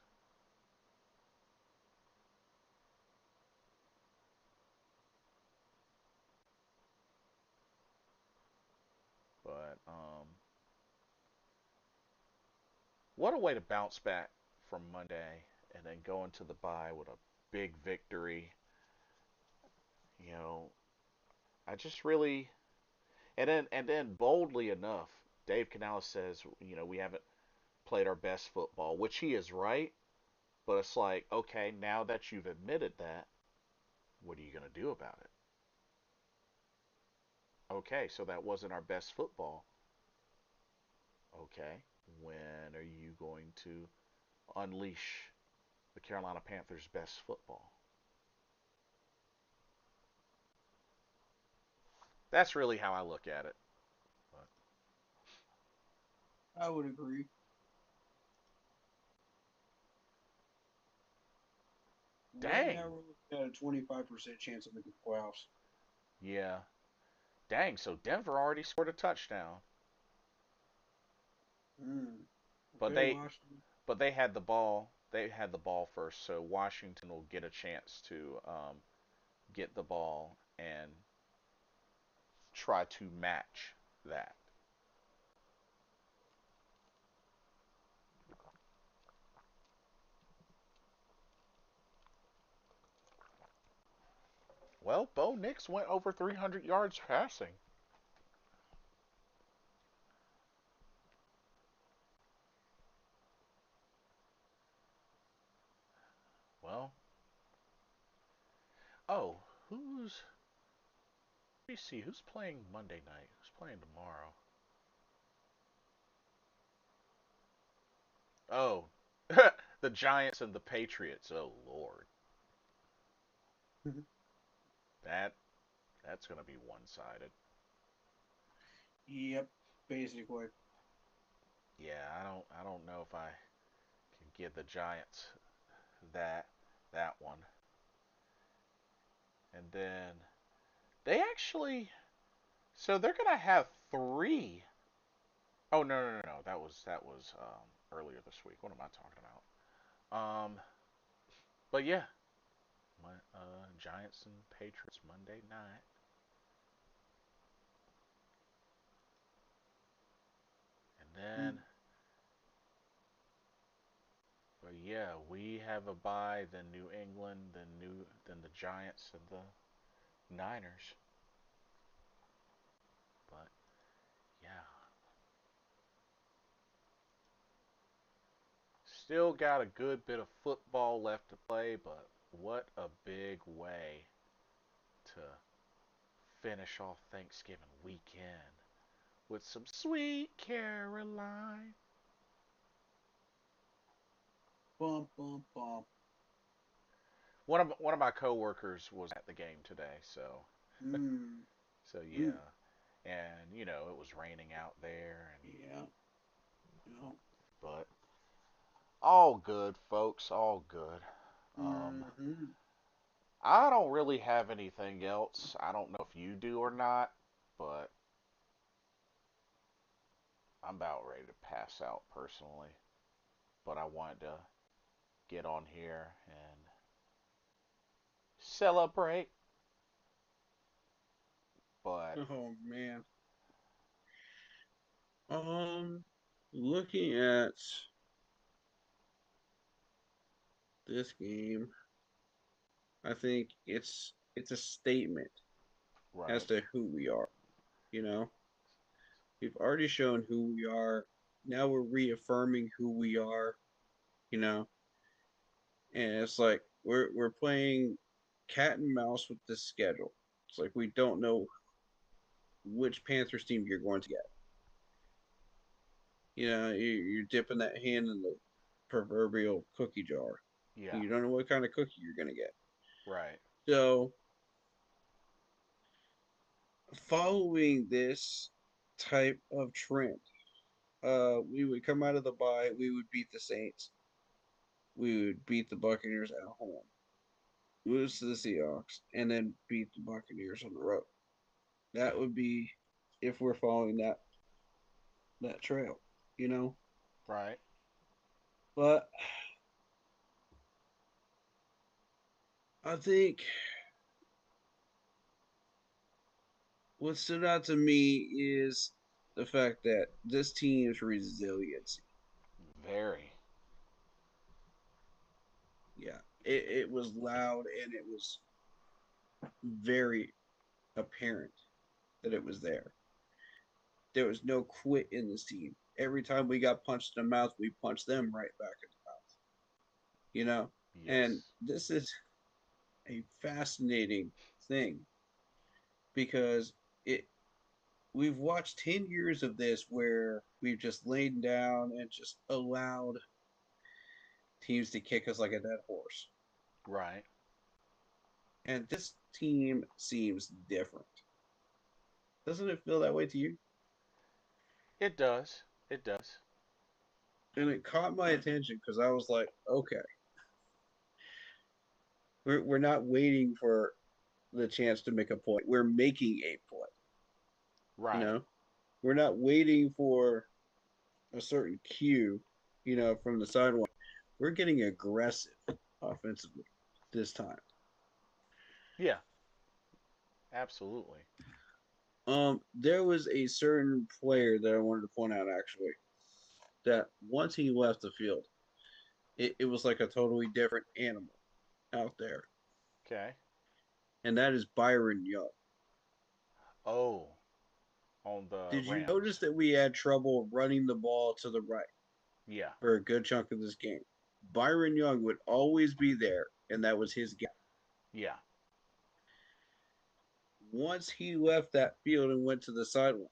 But what a way to bounce back from Monday and then go into the bye with a big victory. You know, I just really and then boldly enough, Dave Canales says, we haven't played our best football, which he is right. But it's like, okay, now that you've admitted that, what are you going to do about it? Okay, so that wasn't our best football. Okay, when are you going to unleash the Carolina Panthers' best football? That's really how I look at it. But I would agree. Right now, dang, we're looking at a 25% chance of making the playoffs. yeah, dang. So Denver already scored a touchdown, Mm. but Okay, they Washington. but they had the ball. They had the ball first, so Washington will get a chance to get the ball and try to match that. Well, Bo Nix went over 300 yards passing. Well, oh, who's let me see who's playing Monday night. Who's playing tomorrow? Oh, the Giants and the Patriots. Oh Lord, that that's gonna be one-sided. Yep, basically. Yeah, I don't know if I can give the Giants that that one. And then they actually so they're gonna have three. Oh no. That was earlier this week. What am I talking about? But yeah, Giants and Patriots Monday night, and Mm. then but yeah, we have a bye. Then New England, then the Giants and the Niners. But yeah, still got a good bit of football left to play. But what a big way to finish off Thanksgiving weekend with some sweet Caroline. Bump, bump, bump. One of my coworkers was at the game today, Mm. so Mm. yeah, and it was raining out there, and Yeah. Yeah. but all good, folks, all good. Um, Mm-hmm. I don't really have anything else. I don't know if you do or not, but I'm about ready to pass out personally. But I wanted to get on here and celebrate. But Oh man. Looking at this game, I think it's a statement as right, to who we are. You know, we've already shown who we are. Now we're reaffirming who we are. You know, and it's like we're playing cat and mouse with this schedule. It's like we don't know which Panthers team you're going to get. You're dipping that hand in the proverbial cookie jar. Yeah. You don't know what kind of cookie you're gonna get. Right. So, following this type of trend, we would come out of the bye, we would beat the Saints, we would beat the Buccaneers at home, lose to the Seahawks, and then beat the Buccaneers on the road. That would be if we're following that trail, you know. Right. But I think what stood out to me is the fact that this team's resiliency. Very. Yeah, it was loud and it was very apparent that it was there. There was no quit in this team. Every time we got punched in the mouth, we punched them right back in the mouth. You know, and Yes. this is a fascinating thing because it we've watched 10 years of this where we've just laid down and just allowed teams to kick us like a dead horse. Right. And this team seems different. Doesn't it feel that way to you? It does. It does. And it caught my attention because I was like, okay, we're not waiting for the chance to make a point. We're making a play. You Right. know, we're not waiting for a certain cue, from the sideline. We're getting aggressive offensively this time. Yeah. Absolutely. There was a certain player that I wanted to point out actually that once he left the field, it was like a totally different animal out there, Okay. and that is Byron Young. Oh, on the Did you notice Rams. that we had trouble running the ball to the right Yeah. for a good chunk of this game? Byron Young would always be there, and that was his gap. Yeah. Once he left that field and went to the sideline,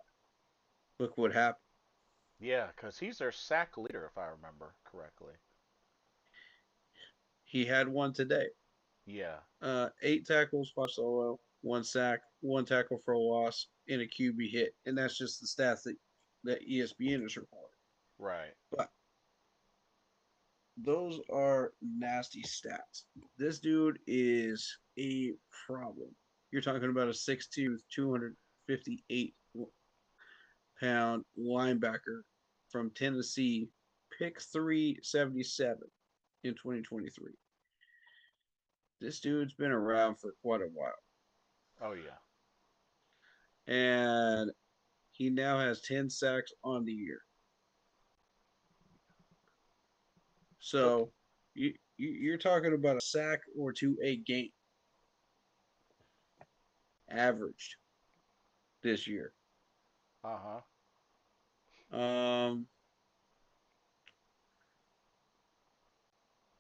look what happened. Yeah, because he's their sack leader, if I remember correctly. He had one today. Yeah. 8 tackles, 5 solo, 1 sack, 1 tackle for a loss, and a QB hit, and that's just the stats that ESPN is reporting. Right. But those are nasty stats. This dude is a problem. You're talking about a 6'2", 258-pound linebacker from Tennessee, pick 377 in 2023. This dude's been around for quite a while. Oh yeah. And he now has 10 sacks on the year. Look. So you're talking about a sack or two a game averaged this year. Uh huh. Um,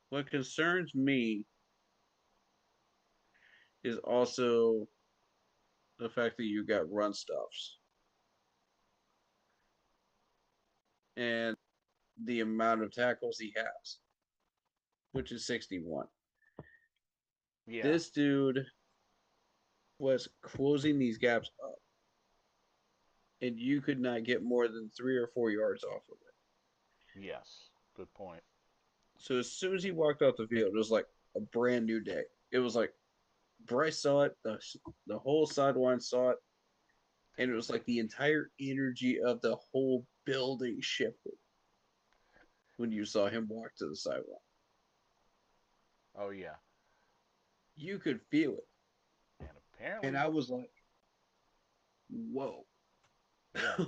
what concerns me is also the fact that you got run stuffs and the amount of tackles he has, which is 61. Yeah. This dude was closing these gaps up, and you could not get more than 3 or 4 yards off of it. Yes. Good point. So as soon as he walked off the field, it was like a brand new day. It was like Bryce saw it, the whole sideline saw it, and it was like the entire energy of the whole building shifted when you saw him walk to the sideline. Oh yeah. You could feel it, And and apparently, I was like, "Whoa!" yeah.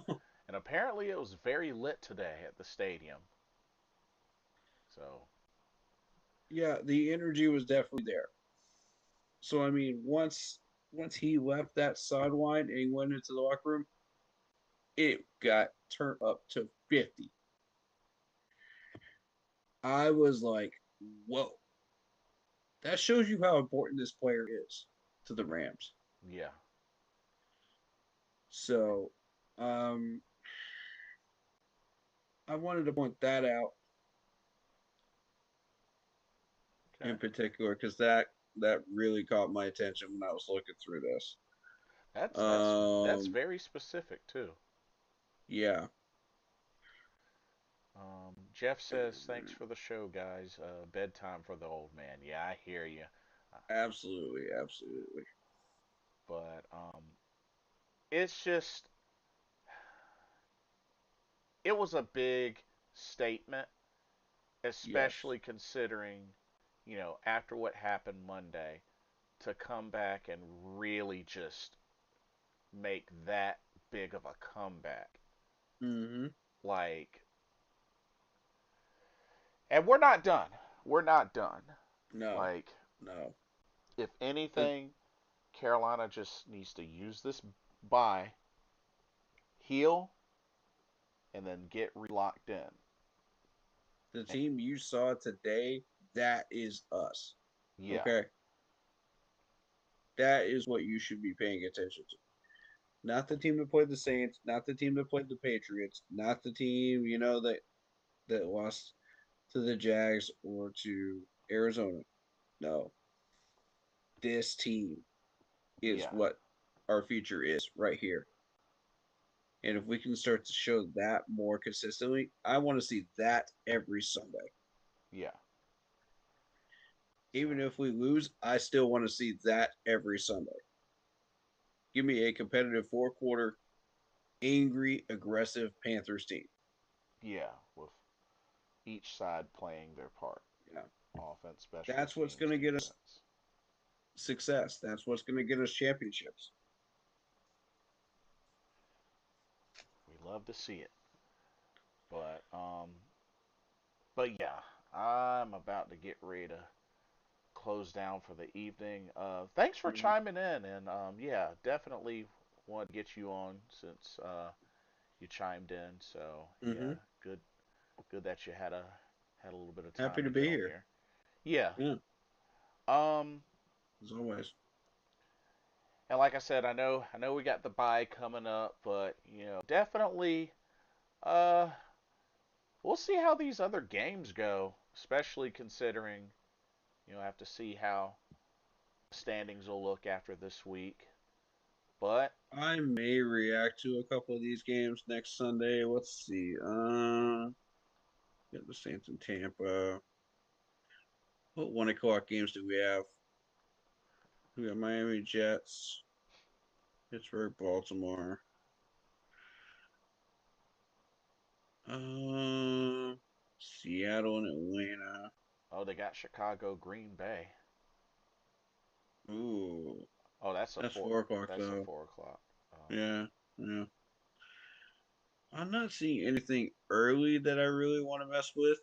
And apparently, it was very lit today at the stadium. So. Yeah, the energy was definitely there. So I mean, once he left that sideline and he went into the locker room, it got turned up to 50. I was like, "Whoa!" That shows you how important this player is to the Rams. Yeah. So, um, I wanted to point that out Okay. in particular because that really caught my attention when I was looking through this. That's Um, very specific too. yeah, Jeff says, "Thanks for the show, guys. Bedtime for the old man." Yeah, I hear you. Uh, absolutely, absolutely. but it's just it was a big statement, Yes. especially considering, after what happened Monday, to come back and really just make that big of a comeback. Mm-hmm. Like, and we're not done. We're not done. No, Like, no. if The anything, Carolina just needs to use this bye, heal, and then get relocked in. the team you saw today, that is us. Yeah, Okay, that is what you should be paying attention to. Not the team that played the Saints, not the team that played the Patriots, not the team that lost to the Jags or to Arizona. No, this team is yeah, what our future is right here. And if we can start to show that more consistently, I want to see that every Sunday. yeah. So, Even if we lose, I still want to see that every Sunday. Give me a competitive four quarter, angry, aggressive Panthers team. yeah, with each side playing their part: Yeah. offense, special That's what's teams, going to get us defense. success. That's what's going to get us championships. We love to see it. But yeah, I'm about to get ready to close down for the evening. Thanks for Mm-hmm. chiming in, and yeah, definitely want to get you on since you chimed in. So Mm-hmm. yeah, good that you had a little bit of Happy time to to be get on here. here. Yeah. Yeah, Um, as always. and like I said, I know we got the bye coming up, but definitely uh we'll see how these other games go, especially considering, I have to see how standings will look after this week. But I may react to a couple of these games next Sunday. Let's see. Get the Saints in Tampa. What 1 o'clock games do we have? We got Miami Jets, Pittsburgh, Baltimore. Um, Seattle and Atlanta. oh, they got Chicago, Green Bay. Ooh, Oh, that's 4 o'clock that's a though. 4 o'clock. Yeah, yeah. I'm not seeing anything early that I really want to mess with,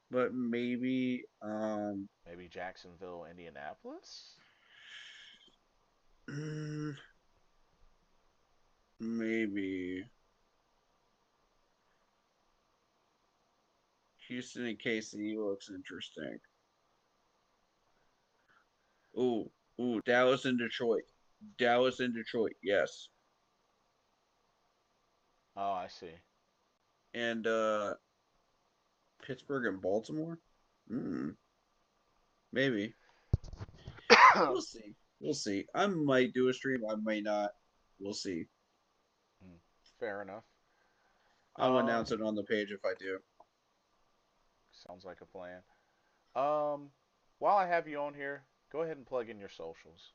but maybe Maybe Jacksonville, Indianapolis. mm, maybe Houston and KC looks interesting. Ooh, ooh, Dallas and Detroit. Dallas and Detroit, yes. Oh, I see. And Pittsburgh and Baltimore? Hmm, maybe. We'll see. We'll see. I might do a stream, I may not. We'll see. Fair enough. I'll Um, announce it on the page if I do. sounds like a plan. Um, while I have you on here, go ahead and plug in your socials.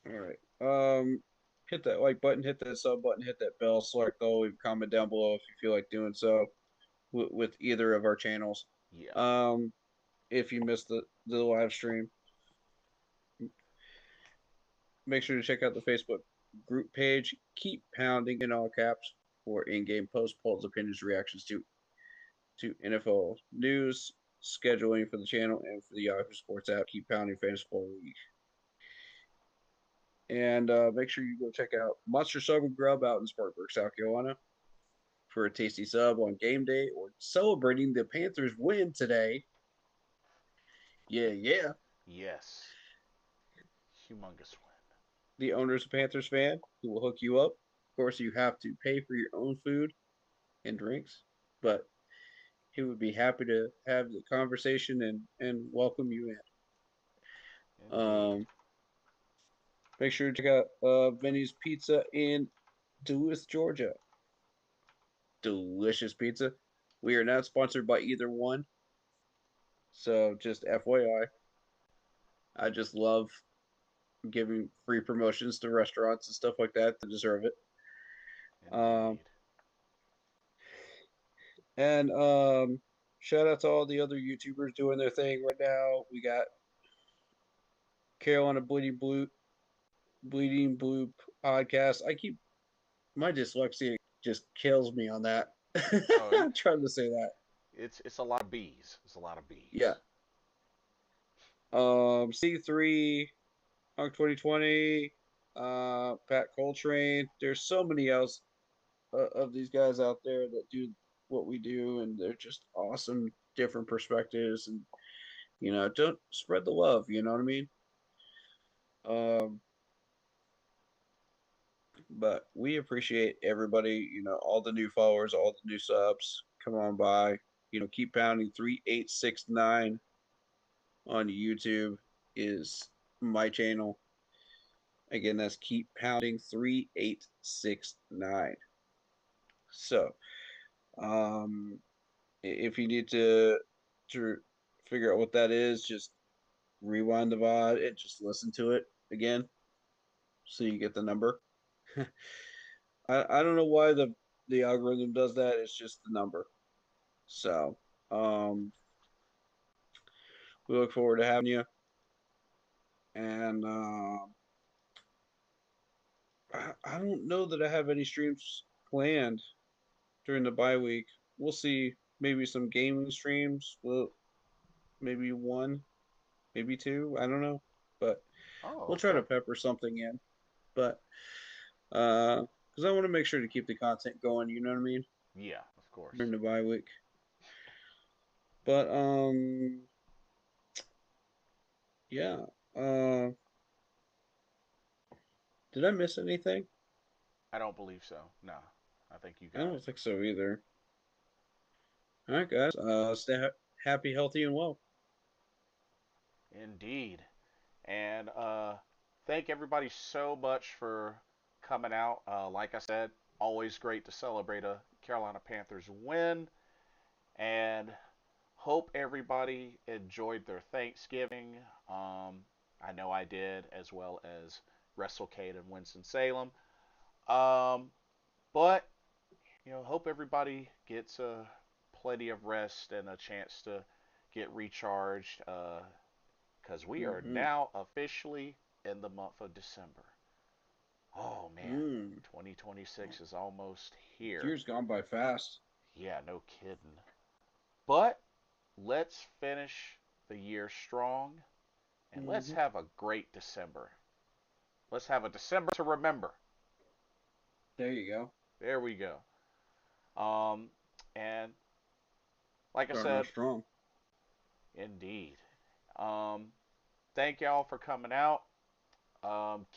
All right. Hit that like button, hit that sub button, hit that bell, select all, leave a comment down below if you feel like doing so with either of our channels. Yeah, Um, if you missed the live stream, make sure to check out the Facebook group page. Keep pounding in all caps for in-game posts, polls, opinions, reactions to NFL news, scheduling for the channel and for the Yahoo Sports app. Keep pounding fantasy football league. And make sure you go check out Monster Sub and Grub out in Spartanburg, South Carolina, for a tasty sub on game day or celebrating the Panthers win today. Yeah, yeah. yes, humongous win. The owner's a Panthers fan who will hook you up. course, you have to pay for your own food and drinks, but he would be happy to have the conversation and welcome you in. Indeed. Make sure to check out Vinny's Pizza in Duluth, Georgia. Delicious pizza. We are not sponsored by either one, so just FYI. I just love giving free promotions to restaurants and stuff like that that deserve it. Um, Indeed. and shout out to all the other YouTubers doing their thing right now. We got Carolina Bleeding Blue podcast. I keep my dyslexia just kills me on that. Oh, I'm trying to say that. it's a lot of bees. It's a lot of Yeah. bees. C3, Hunk 2020, Pat Coltrane. There's so many else of these guys out there that do what we do, and they're just awesome, different perspectives, and don't spread the love. You know what I mean? Um, but we appreciate everybody. All the new followers, all the new subs. Come on by. Keep pounding 3869 on YouTube is my channel. Again, that's keep pounding 3869. So, if you need to figure out what that is, just rewind the VOD and just listen to it again so you get the number. I don't know why the algorithm does that. It's just the number. So, we look forward to having you. And I don't know that I have any streams planned during the bye week. We'll see. Maybe some gaming streams. Well, maybe one, maybe two. I don't know, but Oh, we'll try to okay. pepper something in. But because I want to make sure to keep the content going. You know what I mean? Yeah, of course. During the bye week. But yeah. Uh, did I miss anything? I don't believe so. No, I think you I got don't it. think so either. All right, guys. Stay happy, healthy, and well. Indeed. And thank everybody so much for coming out. Like I said, always great to celebrate a Carolina Panthers win. And hope everybody enjoyed their Thanksgiving. I know I did, as well as WrestleCade and Winston-Salem. Um, but hope everybody gets plenty of rest and a chance to get recharged. Because we are Mm-hmm. now officially in the month of December. Oh man, Mm. 2026 is almost here. Years gone by fast. Yeah, no kidding. But let's finish the year strong and let's Mm-hmm. have a great December. Let's have a December to remember. There you go. There we go. Um, and like I Starting off said, strong. indeed. Um, thank y'all for coming out.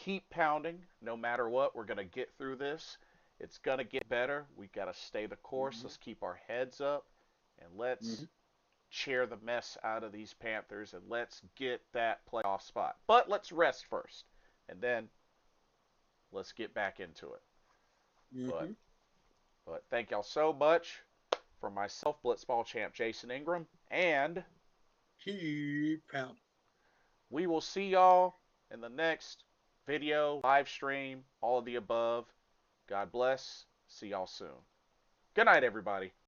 Keep pounding no matter what. We're going to get through this. It's going to get better. We got to stay the course. Mm-hmm. Let's keep our heads up and Mm-hmm. let's cheer the mess out of these Panthers and let's get that playoff spot. But let's rest first and then let's get back into it. But Mm-hmm. but thank y'all so much. For myself, Blitzball champ Jason Ingram, and Keep pounding. we will see y'all in the next video, live stream, all of the above. God bless. See y'all soon. Good night, everybody.